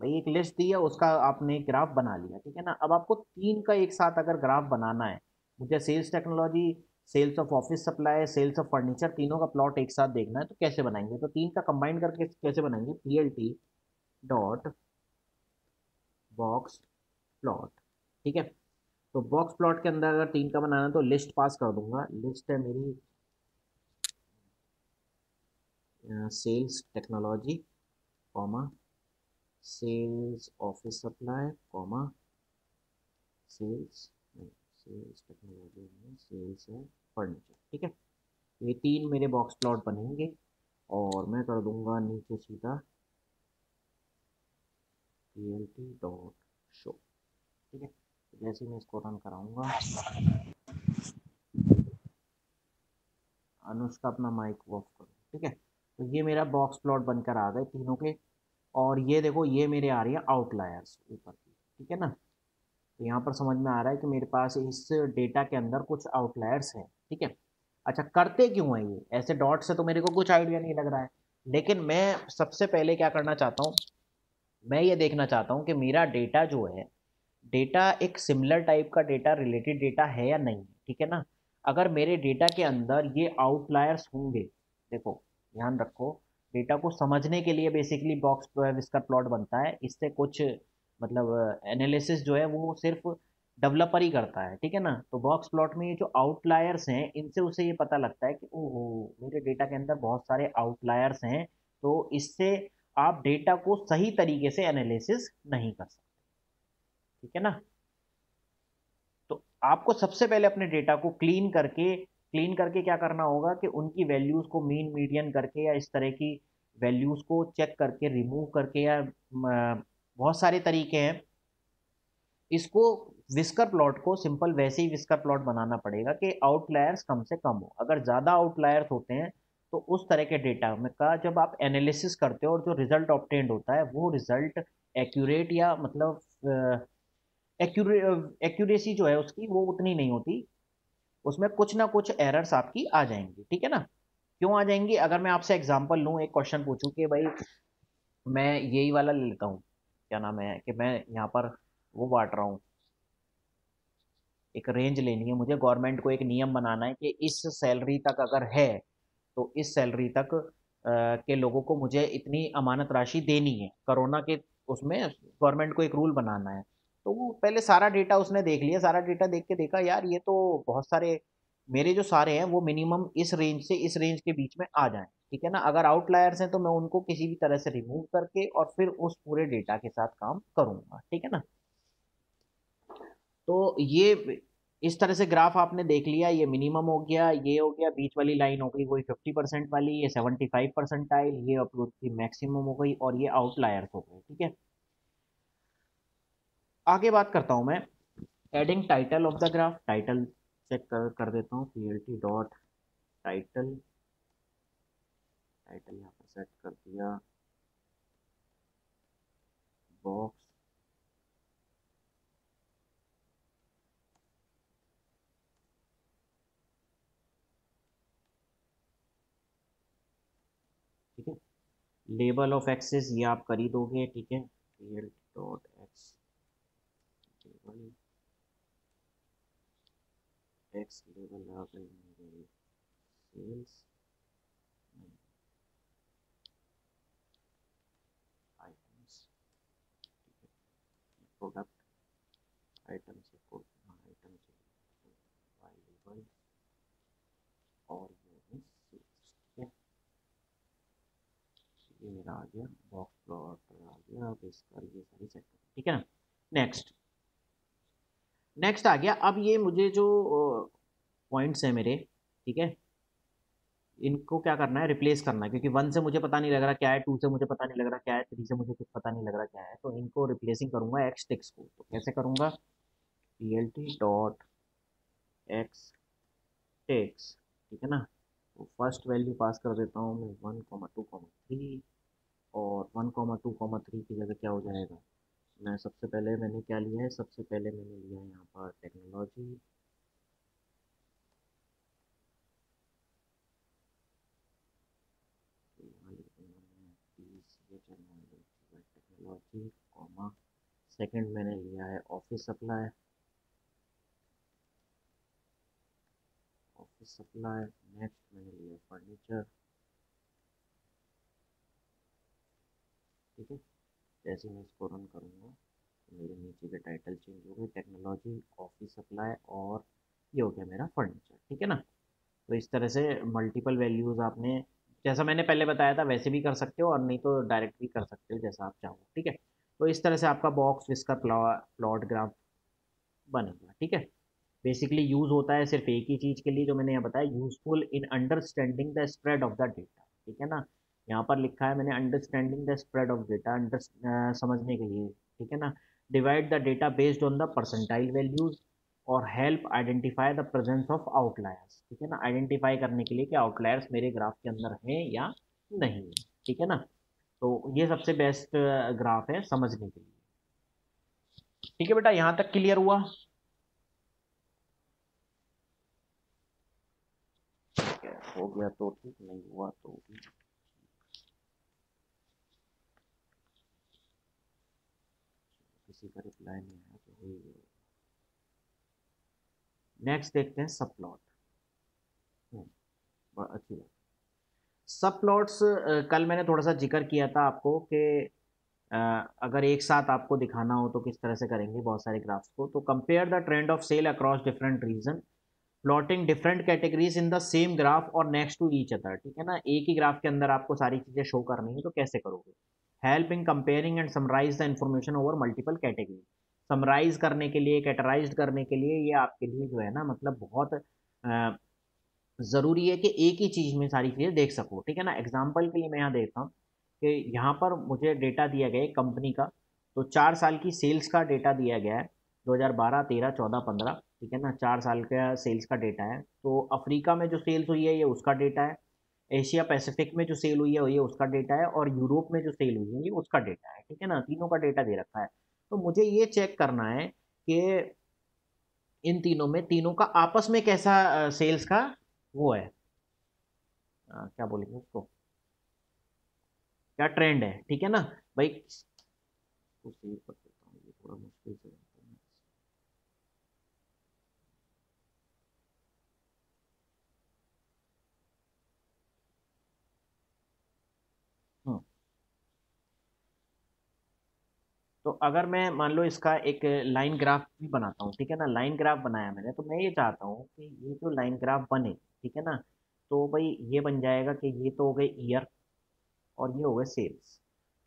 भाई एक लिस्ट दी है उसका आपने ग्राफ बना लिया, ठीक है ना। अब आपको तीन का एक साथ अगर ग्राफ बनाना है, मुझे sales technology, sales of office supply, sales of furniture, तीनों का प्लॉट एक साथ देखना है, तो कैसे बनाएंगे? तो तीन का कंबाइन करके कैसे बनाएंगे? PLT डॉट बॉक्स प्लॉट, ठीक है। तो बॉक्स प्लॉट के अंदर अगर तीन का बनाना है तो लिस्ट पास कर दूंगा, लिस्ट है मेरी sales technology, comma sales office supply, comma sales, नहीं सेल्स टेक्नोलॉजी में सेल्स है फर्नीचर, ठीक है। ये तीन मेरे बॉक्स प्लॉट बनेंगे और मैं कर दूंगा नीचे सीधा PLT डॉट शो, ठीक है। तो जैसे ही मैं इसको रन कराऊंगा, अनुष्का अपना माइक ऑफ करो, ठीक है। तो ये मेरा बॉक्स प्लॉट बनकर आ गए तीनों के। और ये देखो ये मेरे आ रही है आउटलायर्स ऊपर की, ठीक है ना। तो यहाँ पर समझ में आ रहा है कि मेरे पास इस डेटा के अंदर कुछ आउटलायर्स हैं, ठीक है। अच्छा, करते क्यों है ये ऐसे? डॉट से तो मेरे को कुछ आइडिया नहीं लग रहा है, लेकिन मैं सबसे पहले क्या करना चाहता हूँ, मैं ये देखना चाहता हूँ कि मेरा डेटा जो है, डेटा एक सिमिलर टाइप का डेटा, रिलेटेड डेटा है या नहीं, ठीक है ना। अगर मेरे डेटा के अंदर ये आउटलायर्स होंगे, देखो ध्यान रखो, डेटा को समझने के लिए बेसिकली बॉक्स इसका प्लॉट बनता है, इससे कुछ मतलब एनालिसिस जो है वो सिर्फ डेवलपर ही करता है, ठीक है ना। तो बॉक्स प्लॉट में ये जो आउटलायर्स हैं, इनसे उसे ये पता लगता है कि ओहो मेरे डेटा के अंदर बहुत सारे आउटलायर्स हैं, तो इससे आप डेटा को सही तरीके से एनालिसिस नहीं कर सकते, ठीक है ना। तो आपको सबसे पहले अपने डेटा को क्लीन करके क्या करना होगा कि उनकी वैल्यूज को मीन मीडियन करके या इस तरह की वैल्यूज को चेक करके रिमूव करके, या बहुत सारे तरीके हैं इसको, विस्कर प्लॉट को सिंपल वैसे ही विस्कर प्लॉट बनाना पड़ेगा कि आउटलायर्स कम से कम हो। अगर ज़्यादा आउटलायर्स होते हैं तो उस तरह के डेटा में का जब आप एनालिसिस करते हो और जो रिजल्ट ऑब्टेन्ड होता है वो रिजल्ट एक्यूरेट या मतलब एक्यूरेसी जो है उसकी वो उतनी नहीं होती, उसमें कुछ ना कुछ एरर्स आपकी आ जाएंगी, ठीक है ना। क्यों आ जाएंगी? अगर मैं आपसे एग्जांपल लूँ, एक क्वेश्चन पूछूं कि भाई मैं यही वाला ले लेता हूँ, क्या नाम है, कि मैं यहाँ पर वो बांट रहा हूँ, एक रेंज लेनी है मुझे, गवर्नमेंट को एक नियम बनाना है कि इस सैलरी तक अगर है तो इस सैलरी तक के लोगों को मुझे इतनी अमानत राशि देनी है, कोरोना के उसमें गवर्नमेंट को एक रूल बनाना है। तो वो पहले सारा डेटा उसने देख लिया, सारा डेटा देख के देखा यार ये तो बहुत सारे मेरे जो सारे हैं वो मिनिमम इस रेंज से इस रेंज के बीच में आ जाएं, ठीक है ना। अगर आउटलायर्स हैं तो मैं उनको किसी भी तरह से रिमूव करके और फिर उस पूरे डेटा के साथ काम करूंगा, ठीक है ना। तो ये इस तरह से ग्राफ आपने देख लिया, ये मिनिमम हो गया, ये हो गया, बीच वाली लाइन हो गई वही 50% वाली, ये 75%, ये अपलोड की मैक्सिमम हो गई, और ये आउटलायर्स हो गए, ठीक है। आगे बात करता हूँ मैं adding title of the graph, title check कर देता हूँ, PLT डॉट टाइटल, टाइटल यहाँ पर सेट कर दिया, बॉक्स, ठीक है। लेबल ऑफ एक्सेस ये आप कर ही दोगे, ठीक है, PLT dot X label, X label आ गई मेरे सेल्स आइटम्स, प्रोडक्ट आइटम से आइटम से अवेलेबल, और ये है सेल्स, ठीक है। ये मेरा आ गया, बॉक्स प्लॉट आ गया, अब इस पर ये सारी सेट, ठीक है ना। नेक्स्ट नेक्स्ट आ गया। अब ये मुझे जो पॉइंट्स है मेरे, ठीक है, इनको क्या करना है, रिप्लेस करना है, क्योंकि 1 से मुझे पता नहीं लग रहा क्या है, 2 से मुझे पता नहीं लग रहा क्या है, 3 से मुझे कुछ पता नहीं लग रहा क्या है, तो इनको रिप्लेसिंग करूंगा एक्स टेक्स को। तो कैसे करूंगा, P L T dot X text, ठीक है ना। तो फर्स्ट वैल्यू पास कर देता हूँ मैं 1,2,3, और 1,2,3 की जगह क्या हो जाएगा, मैं सबसे पहले मैंने क्या लिया है, सबसे पहले मैंने लिया है यहाँ पर टेक्नोलॉजी, तो यहाँ लिख दूंगा मैं टेक्नोलॉजी कॉमा, सेकंड मैंने लिया है office supply, office supply, next मैंने लिया फर्नीचर, ठीक है। जैसे मैं इसको रन करूँगा तो मेरे नीचे के टाइटल चेंज हो गए, टेक्नोलॉजी, ऑफिस सप्लाई, और ये हो गया मेरा फर्नीचर, ठीक है ना। तो इस तरह से मल्टीपल वैल्यूज़ आपने, जैसा मैंने पहले बताया था वैसे भी कर सकते हो, और नहीं तो डायरेक्ट भी कर सकते हो, जैसा आप चाहो, ठीक है। तो इस तरह से आपका बॉक्स इसका प्लॉट ग्राफ बनेगा, ठीक है। बेसिकली यूज़ होता है सिर्फ एक ही चीज़ के लिए, जो मैंने यहाँ बताया, useful in understanding the spread of the data, ठीक है ना। यहाँ पर लिखा है मैंने understanding the spread of data, समझने के लिए, ठीक है ना। Divide the data based on the percentile values, और help identify the presence of outliers, ठीक है ना, आइडेंटिफाई करने के लिए कि आउटलायर्स मेरे ग्राफ के अंदर हैं या नहीं है, ठीक है ना। तो ये सबसे बेस्ट ग्राफ है समझने के लिए, ठीक है बेटा, यहाँ तक क्लियर हुआ। ठीक है, हो गया तो ठीक, नहीं हुआ तो भी, किसी का रिप्लाई नहीं आया तो वही। नेक्स्ट देखते हैं सब प्लॉट। अच्छी बात। सब प्लॉट्स कल मैंने थोड़ा सा जिक्र किया था आपको कि अगर एक साथ आपको दिखाना हो तो किस तरह से करेंगे बहुत सारे ग्राफ्स को। तो compare the trend of sale across different region, plotting different categories in the same graph और नेक्स्ट टू ईच अदर, ठीक है ना। एक ही ग्राफ के अंदर आपको सारी चीजें शो करनी है, तो कैसे करोगे, help in comparing and summarise the information over multiple category. Summarise करने के लिए, कैटेगराइज करने के लिए, ये आपके लिए जो है ना, मतलब बहुत ज़रूरी है कि एक ही चीज़ में सारी चीज़ें देख सको, ठीक है ना। एग्जाम्पल के लिए मैं यहाँ देखता हूँ कि यहाँ पर मुझे डेटा दिया गया है कंपनी का, तो 4 साल की सेल्स का डेटा दिया गया है, 2012, 13, 14, 15, ठीक है ना। 4 साल का सेल्स का डेटा है। तो अफ्रीका में जो सेल्स हुई है ये उसका डेटा है, एशिया पैसिफिक में जो सेल हुई है ये उसका डेटा है, और यूरोप में जो सेल हुई है ये उसका डेटा है, ठीक है ना। तीनों का डेटा दे रखा है। तो मुझे ये चेक करना है कि इन तीनों में, तीनों का आपस में कैसा सेल्स का वो है, क्या बोलेंगे उसको, क्या ट्रेंड है, ठीक है ना भाई। इसको सेव कर देता हूँ, ये थोड़ा मुश्किल से बनता है। हम्म, तो अगर मैं मान लो इसका एक लाइन ग्राफ भी बनाता हूँ, ठीक है ना, लाइन ग्राफ बनाया मैंने, तो मैं ये चाहता हूँ कि ये जो लाइन ग्राफ बने, ठीक है ना, तो भाई ये बन जाएगा कि ये तो हो गए ईयर, और ये हो गए सेल्स।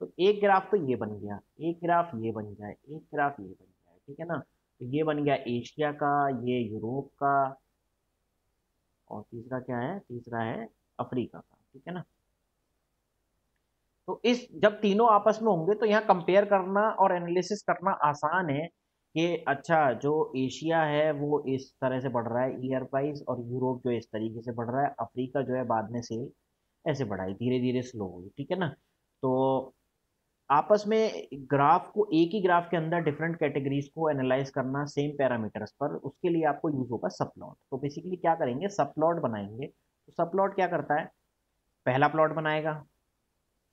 तो एक ग्राफ तो ये बन गया, एक ग्राफ ये बन जाए, एक ग्राफ ये बन जाए, ठीक है ना। तो ये बन गया एशिया का, ये यूरोप का, और तीसरा क्या है, तीसरा है अफ्रीका का, ठीक है ना। तो इस जब तीनों आपस में होंगे तो यहाँ कंपेयर करना और एनालिसिस करना आसान है कि अच्छा, जो एशिया है वो इस तरह से बढ़ रहा है ईयर वाइज, और यूरोप जो इस तरीके से बढ़ रहा है, अफ्रीका जो है बाद में से ऐसे बढ़ाई, धीरे धीरे स्लो हुई, ठीक है ना। तो आपस में ग्राफ को, एक ही ग्राफ के अंदर डिफरेंट कैटेगरीज को एनालाइज करना सेम पैरामीटर्स पर, उसके लिए आपको यूज होगा सब प्लॉट। तो बेसिकली क्या करेंगे, सब प्लॉट बनाएंगे। तो सब प्लॉट क्या करता है, पहला प्लॉट बनाएगा,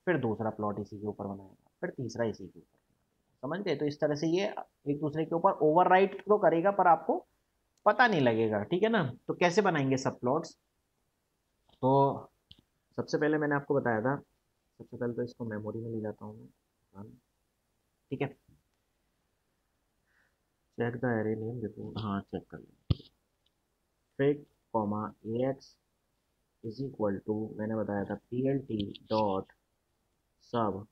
फिर दूसरा प्लॉट इसी के ऊपर बनाएगा, फिर तीसरा इसी के ऊपर, समझ गए। तो इस तरह से ये एक दूसरे के ऊपर ओवरराइट तो करेगा, पर आपको पता नहीं लगेगा, ठीक है ना। तो कैसे बनाएंगे सब प्लॉट्स, तो सबसे पहले मैंने आपको बताया था, सबसे पहले तो इसको मेमोरी में ले जाता हूँ मैं, ठीक है। Check the array name before, हाँ चेक कर लो, fit comma A X is equal to, मैंने बताया था पी एल टी डॉट सब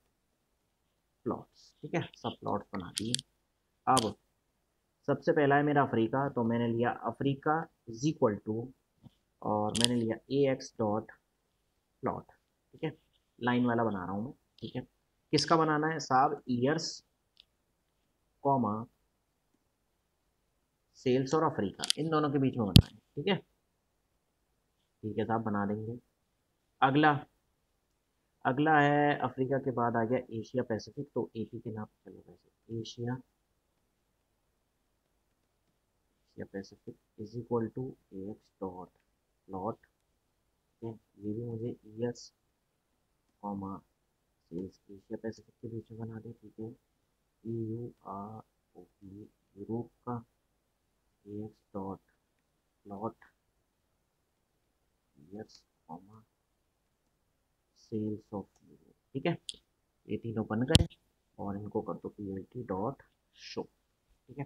प्लॉट्स, ठीक है, सब प्लॉट्स बना दिए। अब सबसे पहला है मेरा अफ्रीका, तो मैंने लिया अफ्रीका इज इक्वल टू, और मैंने लिया ए एक्स डॉट प्लॉट, ठीक है, लाइन वाला बना रहा हूँ मैं, ठीक है। किसका बनाना है साहब, ईयर्स कॉमा सेल्स और अफ्रीका, इन दोनों के बीच में बनना है, ठीक है। ठीक है साहब, बना देंगे। अगला अगला है अफ्रीका के बाद आ गया एशिया पैसिफिक, तो एपी के नाम चलो वैसे Asia Pacific is equal to A X dot plot, ठीक है। ये भी मुझे years comma sales Asia Pacific के बीच में बना दे, ठीक है। E U R O P Europe का A X dot plot years comma sales of Europe, ठीक है। ये तीनों बन गए, और इनको कर दो P L T dot show, ठीक है।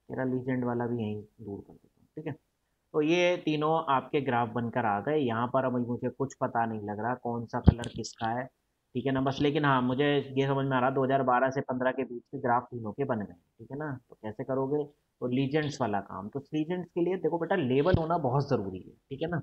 मेरा लीजेंड वाला भी यहीं दूर कर देता हूँ, ठीक है। तो ये तीनों आपके ग्राफ बनकर आ गए। यहाँ पर अब मुझे कुछ पता नहीं लग रहा कौन सा कलर किसका है, ठीक है ना, बस। लेकिन हाँ, मुझे ये समझ में आ रहा 2012 से 15 के बीच के ग्राफ तीनों के बन गए, ठीक है ना। तो कैसे करोगे, तो लीजेंड्स वाला काम, तो लीजेंड्स के लिए देखो बेटा लेबल होना बहुत ज़रूरी है, ठीक है ना।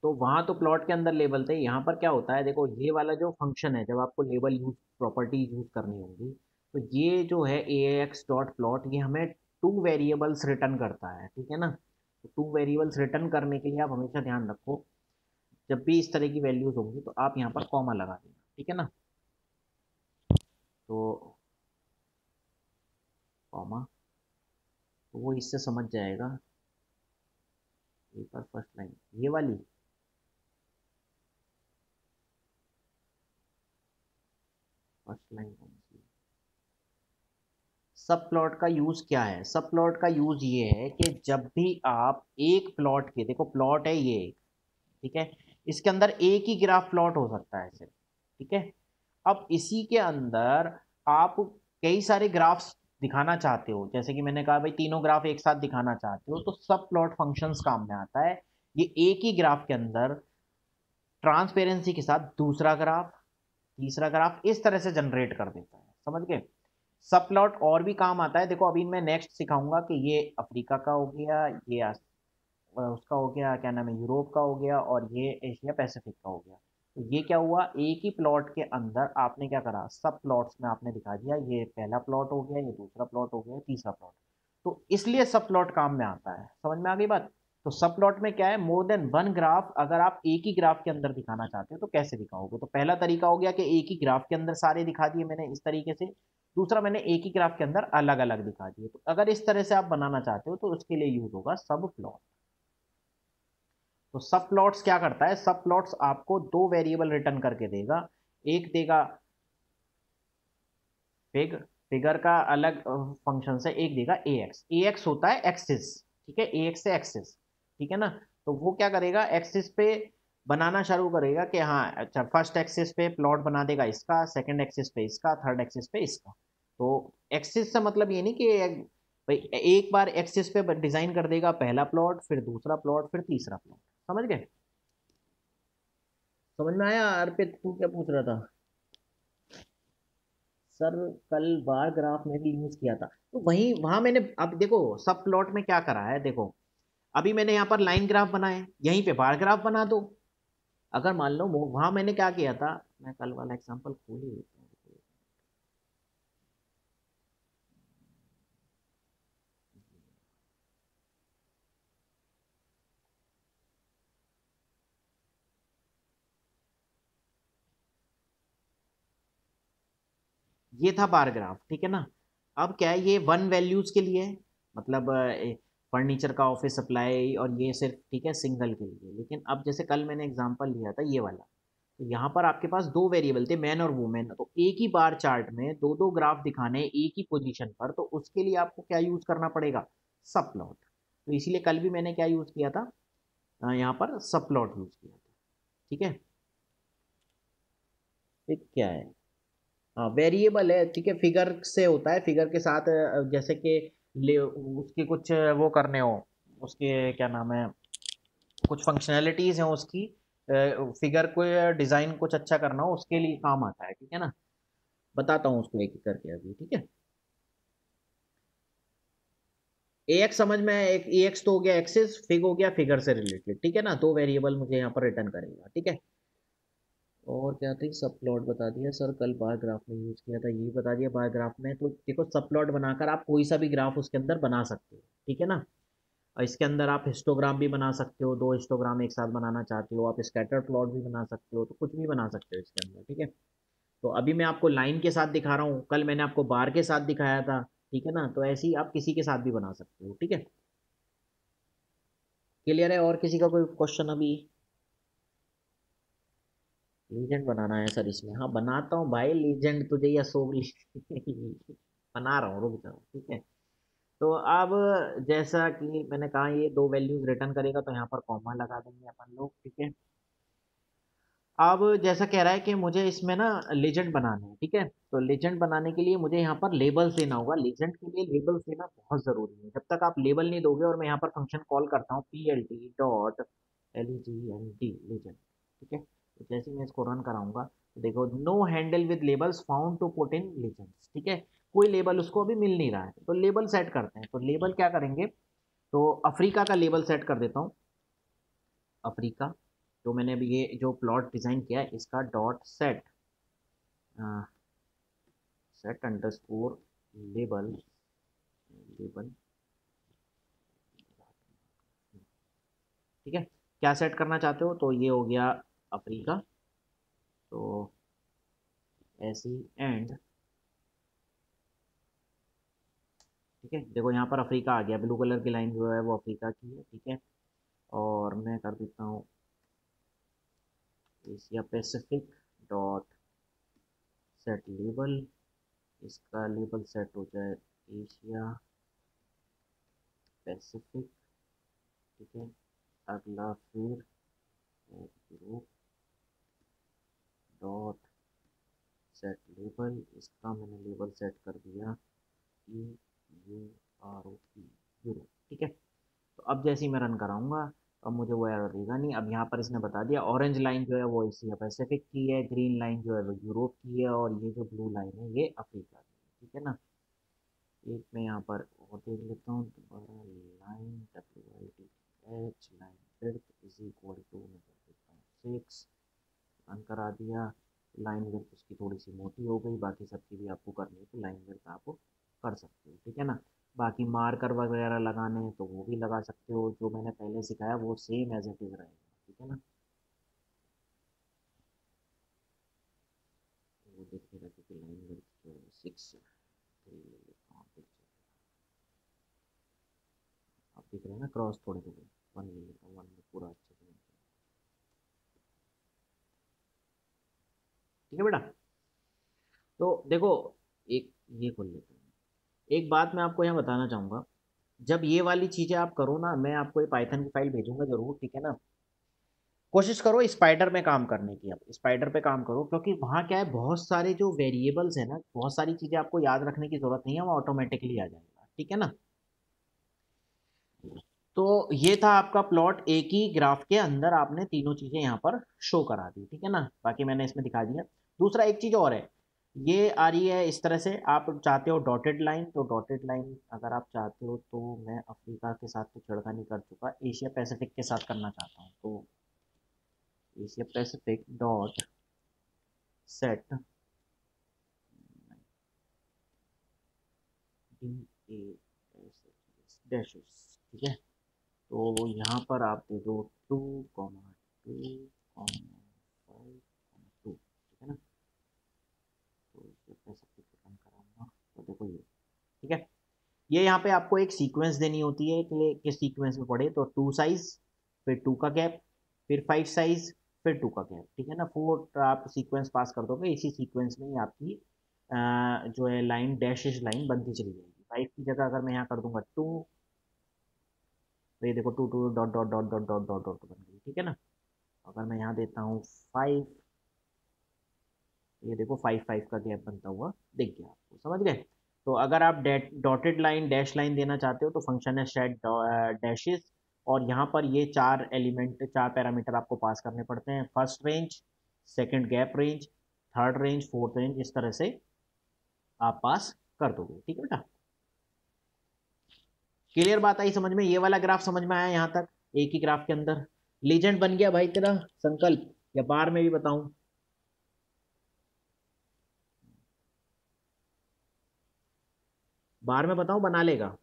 तो वहाँ तो प्लॉट के अंदर लेबल थे, यहाँ पर क्या होता है, देखो ये वाला जो फंक्शन है, जब आपको लेबल यूज प्रॉपर्टी यूज करनी होगी, तो ये जो है ए एक्स डॉट प्लॉट, ये हमें टू वेरिएबल्स रिटर्न करता है, ठीक है ना। तो टू वेरिएबल्स रिटर्न करने के लिए आप हमेशा ध्यान रखो, जब भी इस तरह की वैल्यूज होंगी तो आप यहाँ पर कॉमा लगा देना, ठीक है ना। तो कॉमा, तो वो इससे समझ जाएगा। एक बार फर्स्ट लाइन ये वाली, फर्स्ट लाइन कौन सी है? सब प्लॉट का यूज क्या है, सब प्लॉट का यूज ये है कि जब भी आप एक प्लॉट के, देखो प्लॉट है ये, ठीक है, इसके अंदर एक ही ग्राफ प्लॉट हो सकता है सिर्फ, ठीक है। अब इसी के अंदर आप कई सारे ग्राफ्स दिखाना चाहते हो, जैसे कि मैंने कहा भाई तीनों ग्राफ एक साथ दिखाना चाहते हो, तो सब प्लॉट फंक्शंस काम में आता है। ये एक ही ग्राफ के अंदर ट्रांसपेरेंसी के साथ दूसरा ग्राफ, तीसरा ग्राफ इस तरह से जनरेट कर देता है, समझ गए। सब प्लॉट और भी काम आता है, देखो अभी मैं नेक्स्ट सिखाऊंगा कि ये अफ्रीका का हो गया, ये उसका हो गया, क्या नाम है, यूरोप का हो गया, और ये एशिया पैसिफिक का हो गया। तो ये क्या हुआ, एक ही प्लॉट के अंदर आपने क्या करा, सब प्लॉट्स में आपने दिखा दिया, ये पहला प्लॉट हो गया, ये दूसरा प्लॉट हो गया, तीसरा प्लॉट। तो इसलिए सब प्लॉट काम में आता है, समझ में आ गई बात। तो सब प्लॉट में क्या है, मोर देन वन ग्राफ अगर आप एक ही ग्राफ के अंदर दिखाना चाहते हो तो कैसे दिखाओगे, तो पहला तरीका हो गया कि एक ही ग्राफ के अंदर सारे दिखा दिए मैंने इस तरीके से। दूसरा, मैंने एक ही ग्राफ के अंदर अलग अलग दिखा दिए। तो अगर इस तरह से आप बनाना चाहते हो तो उसके लिए यूज होगा सब प्लॉट। तो सब प्लॉट्स क्या करता है, सब प्लॉट्स आपको दो वेरिएबल रिटर्न करके देगा। एक देगा फिग, फिगर का अलग फंक्शन है, एक देगा ए एक्स, ए एक्स होता है एक्सिस, ठीक है, ए एक्स से एक्सिस, ठीक है ना। तो वो क्या करेगा, एक्सिस पे बनाना शुरू करेगा कि हाँ अच्छा, फर्स्ट एक्सिस पे प्लॉट बना देगा इसका, सेकंड एक्सिस पे इसका, थर्ड एक्सिस पे इसका। तो एक्सिस से मतलब ये नहीं कि भाई एक बार एक्सिस पे डिजाइन कर देगा पहला प्लॉट, फिर दूसरा प्लॉट, फिर तीसरा प्लॉट, समझ गए। समझ में आया अर्पित, तू क्या पूछ रहा था। सर कल बार ग्राफ में भी यूज किया था, तो वहीं वहां मैंने, अब देखो सब प्लॉट में क्या करा है, देखो अभी मैंने यहाँ पर लाइन ग्राफ बनाए, यहीं पे बार ग्राफ बना दो। अगर मान लो वहां मैंने क्या किया था, मैं कल वाला एग्जांपल खोल ही लेता हूँ। ये था बार ग्राफ, ठीक है ना। अब क्या है, ये वन वैल्यूज के लिए है, मतलब फर्नीचर का ऑफिस सप्लाई, और ये सिर्फ ठीक है सिंगल के लिए। लेकिन अब जैसे कल मैंने एग्जांपल लिया था ये वाला, तो यहाँ पर आपके पास दो वेरिएबल थे मैन और वुमेन, तो एक ही बार चार्ट में दो दो ग्राफ दिखाने एक ही पोजीशन पर, तो उसके लिए आपको क्या यूज करना पड़ेगा, सब प्लॉट। तो इसीलिए कल भी मैंने क्या यूज किया था, यहाँ पर सब प्लॉट यूज किया था, ठीक है। फिर क्या है, हाँ वेरिएबल है, ठीक है, फिगर से होता है, फिगर के साथ जैसे कि ले उसके कुछ वो करने हो, उसके क्या नाम है, कुछ फंक्शनैलिटीज हैं उसकी, फिगर को डिजाइन कुछ अच्छा करना हो उसके लिए काम आता है, ठीक है ना। बताता हूँ उसको एक एक करके अभी, ठीक है। AX समझ में है, एक AX तो हो गया एक्सिस, फिग हो गया फिगर से रिलेटेड, ठीक है ना। दो वेरिएबल मुझे यहाँ पर रिटर्न करेगा, ठीक है। और क्या थी, सब प्लॉट बता दिया सर, कल बार ग्राफ में यूज किया था, ये बता दिया बार ग्राफ में। तो देखो सब प्लॉट बनाकर आप कोई सा भी ग्राफ उसके अंदर बना सकते हो, ठीक है ना। और इसके अंदर आप हिस्टोग्राम भी बना सकते हो, दो हिस्टोग्राम एक साथ बनाना चाहते हो, आप स्कैटर प्लॉट भी बना सकते हो, तो कुछ भी बना सकते हो इसके अंदर, ठीक है। तो अभी मैं आपको लाइन के साथ दिखा रहा हूँ, कल मैंने आपको बार के साथ दिखाया था, ठीक है ना। तो ऐसे ही आप किसी के साथ भी बना सकते हो, ठीक है। क्लियर है, और किसी का कोई क्वेश्चन अभी। लीजेंड बनाना है सर इसमें, हाँ बनाता हूँ भाई लीजेंड, तुझे या सो बना रहा हूँ, रुक जाओ, ठीक है। तो अब जैसा कि मैंने कहा ये दो वैल्यूज रिटर्न करेगा, तो यहाँ पर कॉमा लगा देंगे अपन लोग, ठीक है। अब जैसा कह रहा है कि मुझे इसमें ना लेजेंड बनाना है, ठीक है। तो लेजेंड बनाने के लिए मुझे यहाँ पर लेबल्स देना होगा, लेजेंड के लिए लेबल्स देना बहुत ज़रूरी है। जब तक आप लेबल नहीं दोगे, और मैं यहाँ पर फंक्शन कॉल करता हूँ PLT डॉट LEGND लेजेंड, ठीक है। तो जैसे ही मैं इसको रन कराऊंगा, तो देखो no handle with labels found to put in legends, ठीक है। कोई लेबल उसको अभी मिल नहीं रहा है, तो लेबल सेट करते हैं। तो लेबल क्या करेंगे, तो अफ्रीका का लेबल सेट कर देता हूँ, अफ्रीका। तो मैंने अभी ये जो प्लॉट डिज़ाइन किया है इसका dot set, set underscore label, label, ठीक है। क्या सेट करना चाहते हो, तो ये हो गया अफ्रीका, तो ऐसी एंड, ठीक है। देखो यहाँ पर अफ्रीका आ गया, ब्लू कलर की लाइन जो है वो अफ्रीका की है, ठीक है। और मैं कर देता हूँ Asia Pacific dot set label, इसका लेबल सेट हो जाए एशिया पैसिफिक, ठीक है। अगला फिर यूरोप डॉट सेट लेबल, इसका मैंने लेबल सेट कर दिया EUROP यूरो, ठीक है। तो अब जैसे ही मैं रन कराऊंगा, तो अब मुझे वो एरर देगा नहीं। अब यहाँ पर इसने बता दिया ऑरेंज लाइन जो है वो एशिया पैसिफिक की है, ग्रीन लाइन जो है वो यूरोप की है, और ये जो ब्लू लाइन है ये अफ्रीका की है, ठीक है ना। एक मैं यहाँ पर और देख लेता हूँ दोबारा, line WIDH line width is equal to, मैं कर देता हूँ 6, रन करा दिया। लाइन विड्थ उसकी थोड़ी सी मोटी हो गई, बाकी सबकी भी आपको करनी है तो लाइन विड्थ आप कर सकते हो, ठीक है ना। बाकी मार्कर वगैरह लगाने हैं तो वो भी लगा सकते हो, जो मैंने पहले सिखाया वो सेम एज इट इज रहेगा, ठीक है ना। वो देखिएगा क्योंकि लाइन विड्थ जो है 6 है, तो ये कहाँ पे आप देख रहे हैं ना, क्रॉस थोड़े थोड़े, 1 ले लेता हूँ, 1 में पूरा अच्छे से, ठीक है बेटा। तो देखो, एक ये खोल लेते हैं, एक बात मैं आपको यहाँ बताना चाहूँगा। जब ये वाली चीज़ें आप करो ना, मैं आपको ये पाइथन की फाइल भेजूंगा जरूर, ठीक है ना। कोशिश करो स्पाइडर में काम करने की, आप स्पाइडर पे काम करो, क्योंकि वहाँ क्या है, बहुत सारे जो वेरिएबल्स है ना, बहुत सारी चीज़ें आपको याद रखने की जरूरत नहीं है, वो ऑटोमेटिकली आ जाएगा, ठीक है ना। तो ये था आपका प्लॉट, एक ही ग्राफ के अंदर आपने तीनों चीज़ें यहाँ पर शो करा दी, ठीक है ना। बाकी मैंने इसमें दिखा दिया। दूसरा एक चीज़ और है, ये आ रही है इस तरह से, आप चाहते हो डॉटेड लाइन, तो डॉटेड लाइन अगर आप चाहते हो, तो मैं अफ्रीका के साथ तो छेड़खानी कर चुका, एशिया पैसिफिक के साथ करना चाहता हूँ। तो Asia Pacific dot set dashes, ठीक है। तो यहाँ पर आप दे दो 2,2,5,2, ठीक है ना। तो इसे पैसिफिक रन कराऊंगा, तो देखो ये, ठीक है। ये यहाँ पे आपको एक सीक्वेंस देनी होती है कि किस सीक्वेंस में पढ़े, तो 2 साइज, फिर 2 का गैप, फिर 5 साइज, फिर 2 का गैप, ठीक है ना। 4 आप सीक्वेंस पास कर दोगे, इसी सीक्वेंस में ही आपकी जो है लाइन डैशेज लाइन बनती चली जाएगी। 5 की जगह अगर मैं यहाँ कर दूंगा 2, तो ये देखो 2 2 dot dot dot dot dot dot dot बन गई, ठीक है ना। अगर मैं यहाँ देता हूँ 5, ये देखो 5 5 का गैप बनता हुआ दिख गया आपको, समझ गए। तो अगर आप डॉटेड लाइन डैश लाइन देना चाहते हो, तो फंक्शन है सेट डैशेस, और यहाँ पर ये 4 एलिमेंट 4 पैरामीटर आपको पास करने पड़ते हैं, first range, second gap range, third range, fourth range, इस तरह से आप पास कर दोगे। ठीक है बेटा, क्लियर बात आई समझ में? ये वाला ग्राफ समझ में आया यहाँ तक? एक ही ग्राफ के अंदर लीजेंड बन गया भाई तेरा संकल्प, या बार में भी बताऊं? बार में बताऊं, बना लेगा?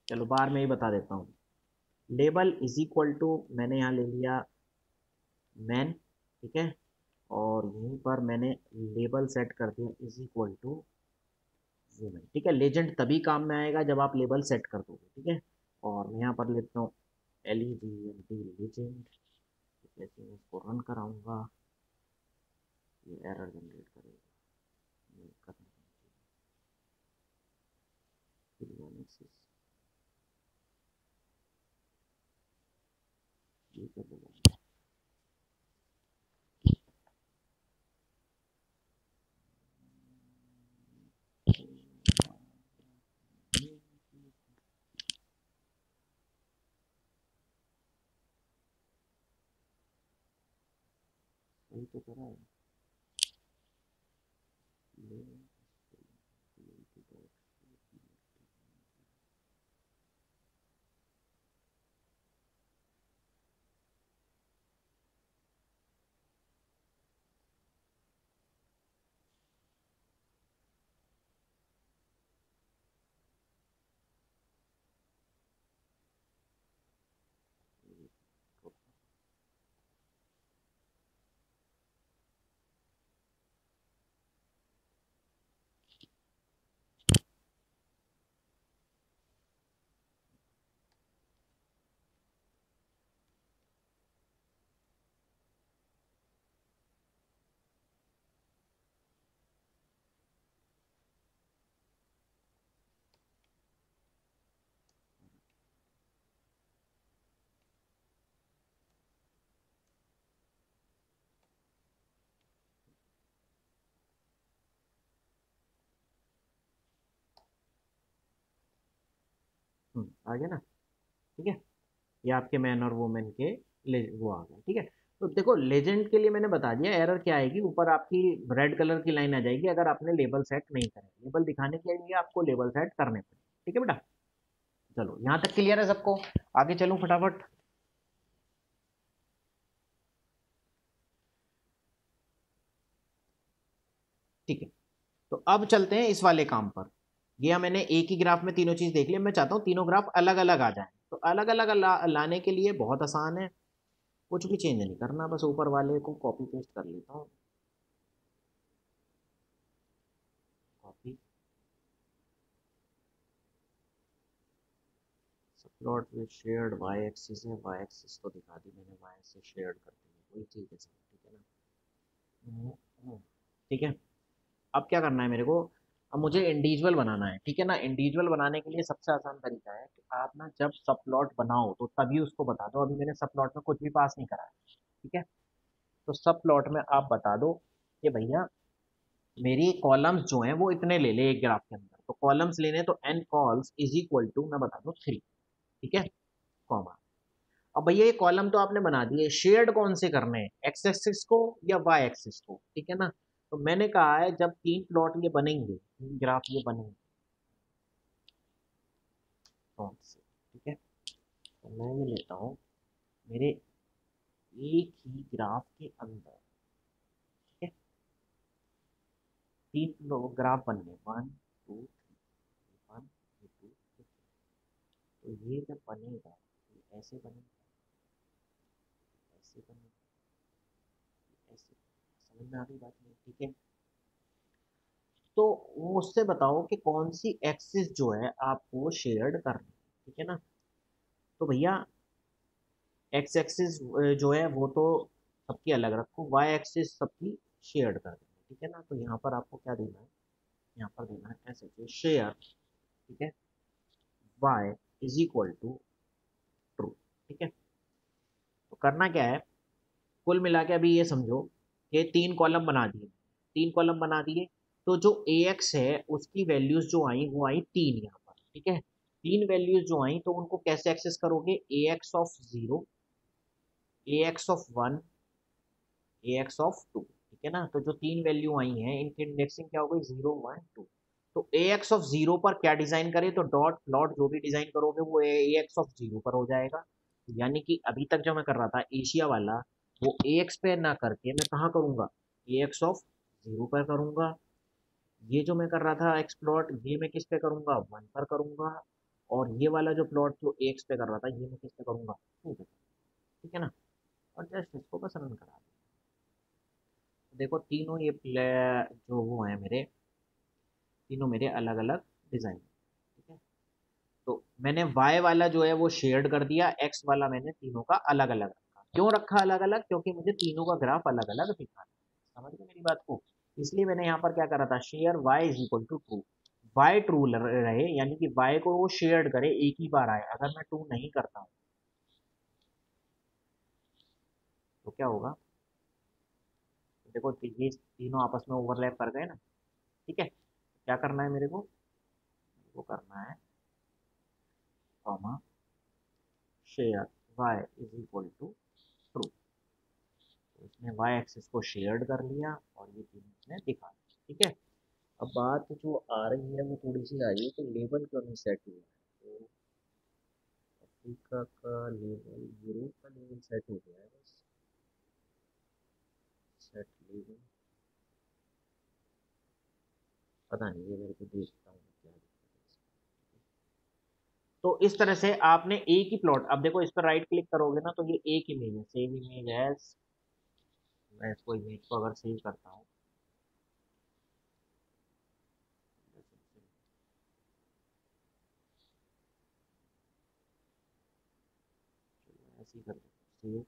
चलो बार में ही बता देता हूँ। लेबल इज इक्वल टू, मैंने यहाँ ले लिया मैन, ठीक है, और यहीं पर मैंने लेबल सेट कर दिया इज इक्वल टू वुमेन। ठीक है, लेजेंड तभी काम में आएगा जब आप लेबल सेट कर दोगे। ठीक है, और मैं यहाँ पर लेता हूँ LEGND लेजेंड, जैसे मैं इसको रन कराऊंगा ये एरर जनरेट करेगा, ये करना चाहिए, ये कर देगा। वही तो करा है। आ गया ना? ठीक है, ये आपके मैन और वुमेन के वो आ गए। ठीक है, तो देखो लेजेंड के लिए मैंने बता दिया एरर क्या आएगी, ऊपर आपकी रेड कलर की लाइन आ जाएगी अगर आपने लेबल सेट नहीं करे। लेबल दिखाने के लिए आपको लेबल सेट करने पड़े। ठीक है बेटा, चलो यहाँ तक क्लियर है सबको? आगे चलूं फटाफट। ठीक है, तो अब चलते हैं इस वाले काम पर। ये मैंने एक ही ग्राफ में तीनों चीज देख लिया, मैं चाहता हूँ तीनों ग्राफ अलग अलग आ जाए। तो अलग अलग लाने के लिए बहुत आसान है, कुछ भी चेंज नहीं करना, बस ऊपर वाले को कॉपी पेस्ट कर लेता हूँ, copy, plot with shared y axis है, वाई एक्सिस तो दिखा दी मैंने, वाई से शेयर्ड कर देंगे वही चीज है सब। ठीक है ना? ठीक है, अब क्या करना है मेरे को? अब मुझे इंडिविजुअल बनाना है। ठीक है ना, इंडिविजुअल बनाने के लिए सबसे आसान तरीका है कि आप ना जब सब प्लॉट बनाओ तो तभी उसको बता दो, अभी मैंने सब प्लॉट में कुछ भी पास नहीं करा है। ठीक है, तो सब प्लॉट में आप बता दो कि भैया मेरी कॉलम्स जो हैं वो इतने ले ले एक ग्राफ के अंदर, तो कॉलम्स लेने तो n cols is equal to मैं बता दूं 3। ठीक है, कॉमा। अब भैया ये कॉलम तो आपने बना दिए, शेयर्ड कौन से करने हैं, एक्स एक्सिस को या वाई एक्सिस को? ठीक है ना, तो मैंने कहा है जब 3 प्लॉट ये बनेंगे, 3 ग्राफ ये बनेंगे कौन से? ठीक है, तो मैं ये लेता हूँ मेरे एक ही ग्राफ के अंदर। ठीक है, 3 ग्राफ बनने, 1 2 3, 1 2 3। तो ये जब बनेगा ये ऐसे बनेगा, ऐसे बनेगा, ऐसे। समझ में आ गई बात नहीं? ठीक है, तो वो उससे बताओ कि कौन सी एक्सिस जो है आपको शेयर्ड करनी है। ठीक है ना, तो भैया एक्स एक्सिस जो है वो तो सबकी अलग रखो, वाई एक्सिस सबकी शेयर्ड कर देना। ठीक है ना, तो यहाँ पर आपको क्या देना है, यहाँ पर देना है ऐसे शेयर, ठीक है, y is equal to true. ठीक है, तो करना क्या है, कुल मिला के अभी ये समझो कि 3 कॉलम बना दिए, 3 कॉलम बना दिए, तो जो ए एक्स है उसकी वैल्यूज जो आई वो आई 3 यहाँ पर। ठीक है, तीन वैल्यूज जो आई तो उनको कैसे एक्सेस करोगे, A X of 0, A X of 1, A X of 2, ठीक है ना। तो जो तीन वैल्यू आई हैं इनकी इंडेक्सिंग क्या हो गई, 0 1 2। तो ए एक्स ऑफ 0 पर क्या डिजाइन करें, तो डॉट प्लॉट जो भी डिजाइन करोगे वो ए एक्स ऑफ 0 पर हो जाएगा। यानी कि अभी तक जो मैं कर रहा था एशिया वाला, वो ए एक्स पे ना करके मैं कहाँ करूँगा, ए एक्स ऑफ 0 पर करूँगा। ये जो मैं कर रहा था एक्स प्लॉट, ये मैं किस पे करूँगा, 1 पर करूँगा। और ये वाला जो प्लॉट जो ए एक्स पे कर रहा था, ये मैं किस पे करूँगा, 2 पे। ठीक है ना। और जस्ट इसको बस रन करा दो। देखो तीनों ये प्ले जो वो हैं मेरे, तीनों मेरे अलग अलग डिज़ाइन। ठीक है। तो मैंने y वाला जो है वो शेयर्ड कर दिया, x वाला मैंने तीनों का अलग अलग रखा। क्यों रखा अलग अलग, क्योंकि मुझे तीनों का ग्राफ अलग अलग दिखाना है। समझ गए मेरी बात को। इसलिए मैंने यहाँ पर क्या करा था, share y is equal to true. Y true रहे, यानी कि y को वो शेयर्ड करे, एक ही बार आए। अगर मैं ट्रू नहीं करता हूँ तो क्या होगा, देखो ये तीनों आपस में ओवरलैप कर गए ना। ठीक है। क्या करना है मेरे को, वो करना है comma share y is equal to true. तो इसने y एक्सिस को शेयर्ड कर लिया और ये तीन इसने दिखा दिया। ठीक है। अब बात जो आ रही है वो थोड़ी सी आई है कि लेवल क्यों नहीं सेट हुआ है। तो अफ्रीका का लेवल, यूरोप का लेवल सेट हो गया है बस। सेट लेवल, पता नहीं ये मेरे को देखता हूँ क्या दिक्कत है इसमें। तो इस तरह से आपने एक ही प्लॉट, अब देखो इस पर राइट क्लिक करोगे ना तो ये एक इमेज है, सेव इमेज एज। मैं इसको इमेज को अगर सेव करता हूँ, ऐसे ही कर देता हूँ सेव।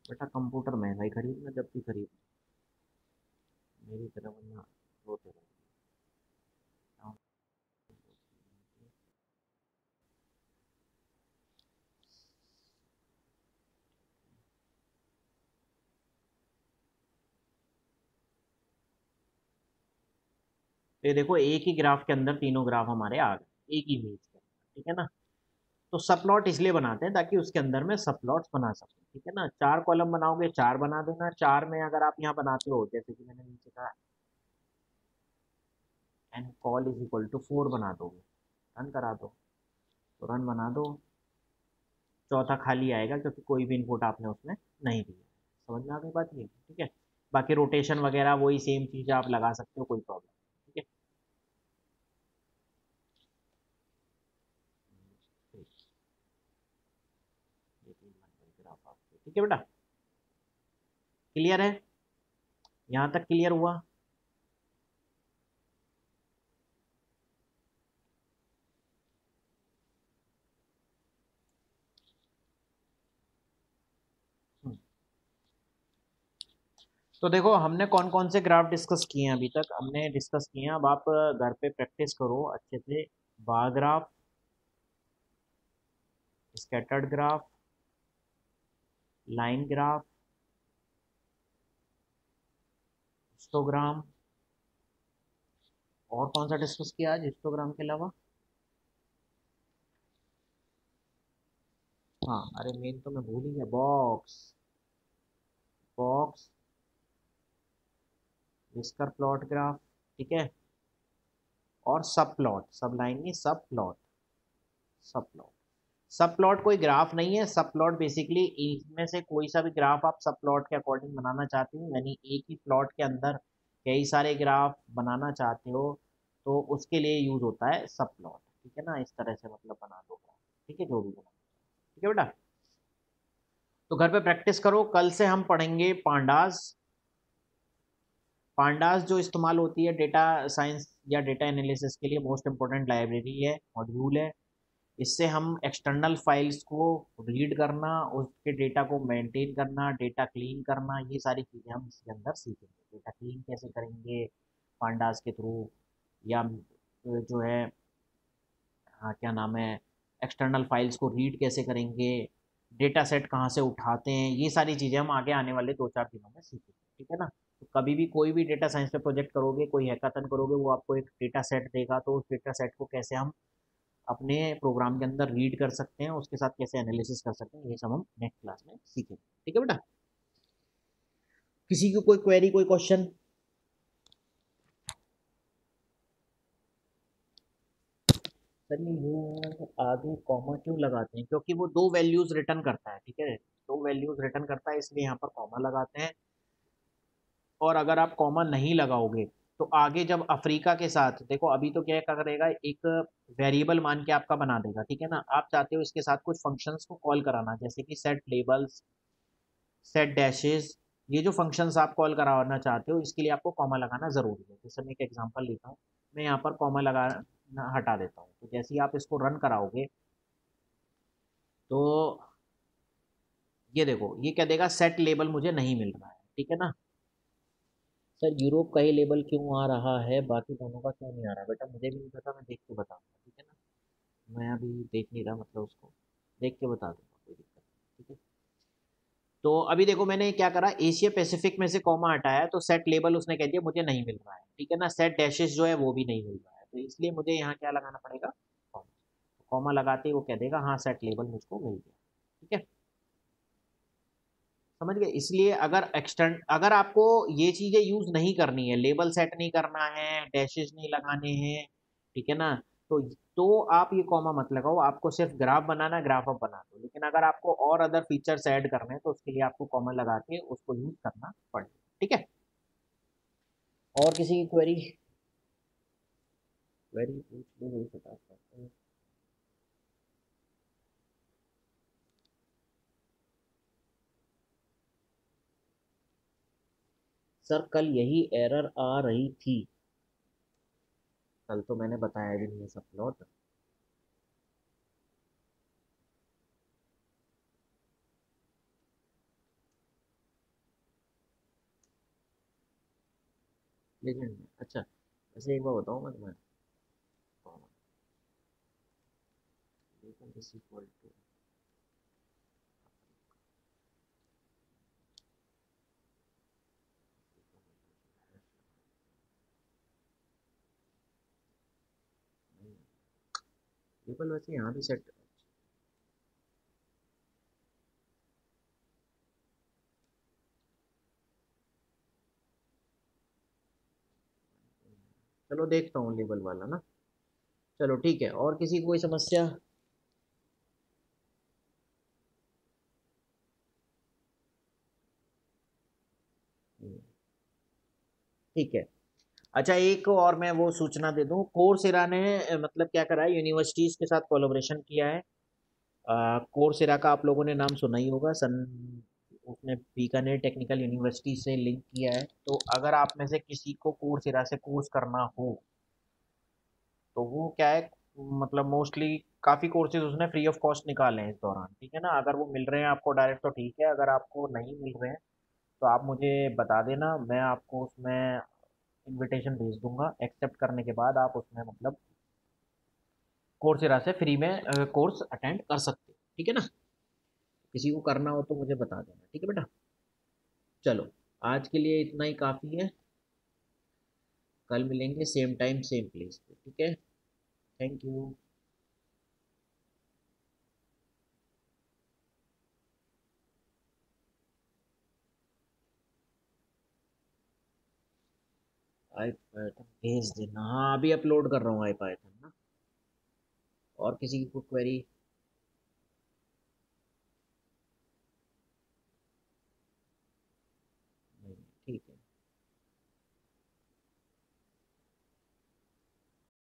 बेटा कंप्यूटर महंगा ही खरीदना जब भी खरीद, मेरी तरह वरना रोते रहो। तो ये देखो एक ही ग्राफ के अंदर तीनों ग्राफ हमारे आ गए, एक ही इमेज के अंदर। ठीक है ना। तो सब प्लॉट इसलिए बनाते हैं ताकि उसके अंदर में सब प्लॉट्स बना सकें। ठीक है ना। चार कॉलम बनाओगे, चार बना देना। चार में अगर आप यहाँ बनाते हो, जैसे कि मैंने नीचे कहा n col is equal to 4 बना दोगे, रन करा दो, तो रन बना दो, चौथा खाली आएगा क्योंकि कोई भी इनपुट आपने उसमें नहीं दिया। समझ में आ गई बात ये। ठीक है। बाकी रोटेशन वगैरह वही सेम चीज़ आप लगा सकते हो, कोई प्रॉब्लम नहीं। ठीक है। ठीक, ये तीन बन गए ग्राफ आपके। ठीक है बेटा, क्लियर है, यहाँ तक क्लियर हुआ। हम्म। तो देखो हमने कौन कौन से ग्राफ डिस्कस किए हैं, अभी तक हमने डिस्कस किए हैं। अब आप घर पे प्रैक्टिस करो अच्छे से। Bar graph, scattered graph, line graph, histogram, और कौन सा डिस्कस किया आज हिस्टोग्राम के अलावा। हाँ अरे मेन तो मैं भूल ही गया, box, box, whisker plot graph. ठीक है। और सब प्लॉट, सब लाइन में सब प्लॉट, सब प्लॉट। सब प्लॉट कोई ग्राफ नहीं है, सब प्लॉट बेसिकली इनमें से कोई सा भी ग्राफ आप सब प्लॉट के अकॉर्डिंग बनाना चाहते हो, यानी एक ही प्लॉट के अंदर कई सारे ग्राफ बनाना चाहते हो, तो उसके लिए यूज होता है सब प्लॉट। ठीक है ना। इस तरह से मतलब बना दो ग्राफ। ठीक है, जो भी बना। ठीक है बेटा। तो घर पे प्रैक्टिस करो, कल से हम पढ़ेंगे पांडास। पांडास जो इस्तेमाल होती है डेटा साइंस या डेटा एनालिसिस के लिए, मोस्ट इंपॉर्टेंट लाइब्रेरी है, मॉड्यूल है। इससे हम एक्सटर्नल फाइल्स को रीड करना, उसके डेटा को मेंटेन करना, डेटा क्लीन करना, ये सारी चीज़ें हम इसके अंदर सीखेंगे। डेटा क्लीन कैसे करेंगे पांडास के थ्रू, या जो है हाँ क्या नाम है, एक्सटर्नल फाइल्स को रीड कैसे करेंगे, डेटा सेट कहाँ से उठाते हैं, ये सारी चीज़ें हम आगे आने वाले 2-4 दिनों में सीखेंगे, ठीक है ना। तो कभी भी कोई भी डेटा साइंस पे प्रोजेक्ट करोगे, कोई हैकाथन करोगे, वो आपको एक डेटा सेट देगा, तो उस डेटा सेट को कैसे हम अपने प्रोग्राम के अंदर रीड कर सकते हैं, उसके साथ कैसे एनालिसिस कर सकते हैं, ये सब हम नेक्स्ट क्लास में सीखेंगे, ठीक है बेटा। किसी की कोई क्वेरी, कोई क्वेश्चन? सर ये आगे कॉमा क्यों लगाते हैं? क्योंकि वो दो वैल्यूज रिटर्न करता है, ठीक है, दो वैल्यूज रिटर्न करता है, इसलिए यहाँ पर कॉमा लगाते हैं। और अगर आप कॉमा नहीं लगाओगे तो आगे जब अफ्रीका के साथ देखो, अभी तो क्या करेगा, एक वेरिएबल मान के आपका बना देगा, ठीक है ना। आप चाहते हो इसके साथ कुछ फंक्शंस को कॉल कराना, जैसे कि सेट लेबल्स, सेट डैशेस, ये जो फंक्शंस आप कॉल कराना चाहते हो, इसके लिए आपको कॉमा लगाना ज़रूरी है। जैसे मैं एक एग्जांपल लेता हूँ, मैं यहाँ पर कॉमा लगा हटा देता हूँ, तो जैसे ही आप इसको रन कराओगे तो ये देखो, ये क्या देगा, सेट लेबल मुझे नहीं मिल रहा है, ठीक है ना। सर यूरोप का ही लेबल क्यों आ रहा है, बाकी दोनों का क्यों नहीं आ रहा? बेटा मुझे भी नहीं पता, मैं देख के बताऊंगा, ठीक है ना। मैं अभी देख नहीं रहा, मतलब उसको देख के बता दूंगा, कोई दिक्कत नहीं, ठीक है। तो अभी देखो मैंने क्या करा, एशिया पैसिफिक में से कॉमा हटाया, तो सेट लेबल उसने कह दिया मुझे नहीं मिल रहा है, ठीक है ना। सेट डैशेस जो है वो भी नहीं मिल रहा है, तो इसलिए मुझे यहाँ क्या लगाना पड़ेगा, कॉमा। कॉमा लगाते ही वो कह देगा हाँ सेट लेबल मुझको मिल गया, ठीक है, समझ गए। इसलिए अगर आपको ये चीजें यूज नहीं करनी है, लेबल सेट नहीं करना है, डैशेस नहीं लगाने हैं, ठीक है ना, तो आप ये कॉमा मत लगाओ, आपको सिर्फ ग्राफ बनाना है, ग्राफ आप बना दो। लेकिन अगर आपको और अदर फीचर्स ऐड करने हैं तो उसके लिए आपको कॉमा लगा के उसको यूज करना पड़ेगा, ठीक है। और किसी की क्वेरी? क्वेरी पूछ लो, वही बता सकते हैं। सर कल यही एरर आ रही थी। कल तो मैंने बताया भी नहीं है सब प्लॉट। लेकिन अच्छा, वैसे एक बार बताऊँ मैं तुम्हें, इज इक्वल टू, लेबल वैसे यहाँ भी सेट, चलो देखता हूँ लेबल वाला ना। चलो ठीक है, और किसी को कोई समस्या? हम्म, ठीक है। अच्छा एक और मैं वो सूचना दे दूं, कोर्सेरा ने मतलब क्या करा है, यूनिवर्सिटीज के साथ कोलैबोरेशन किया है। कोर्सेरा का आप लोगों ने नाम सुना ही होगा, सन उसने बीकानेर टेक्निकल यूनिवर्सिटी से लिंक किया है। तो अगर आप में से किसी को कोर्सेरा से कोर्स करना हो तो वो क्या है, मतलब मोस्टली काफ़ी कोर्सेज उसने फ्री ऑफ कॉस्ट निकाले हैं इस दौरान, ठीक है ना। अगर वो मिल रहे हैं आपको डायरेक्ट तो ठीक है, अगर आपको नहीं मिल रहे हैं तो आप मुझे बता देना, मैं आपको उसमें इनविटेशन भेज दूंगा, एक्सेप्ट करने के बाद आप उसमें मतलब कोर्सेरा से फ्री में कोर्स अटेंड कर सकते हो, ठीक है ना। किसी को करना हो तो मुझे बता देना, ठीक है बेटा। चलो आज के लिए इतना ही काफ़ी है, कल मिलेंगे सेम टाइम सेम प्लेस पे, ठीक है। Thank you. आई पाइथन भेज देना, हाँ अभी अपलोड कर रहा हूँ आई पाइथन ना। और किसी की कोई क्वेरी? नहीं, ठीक है।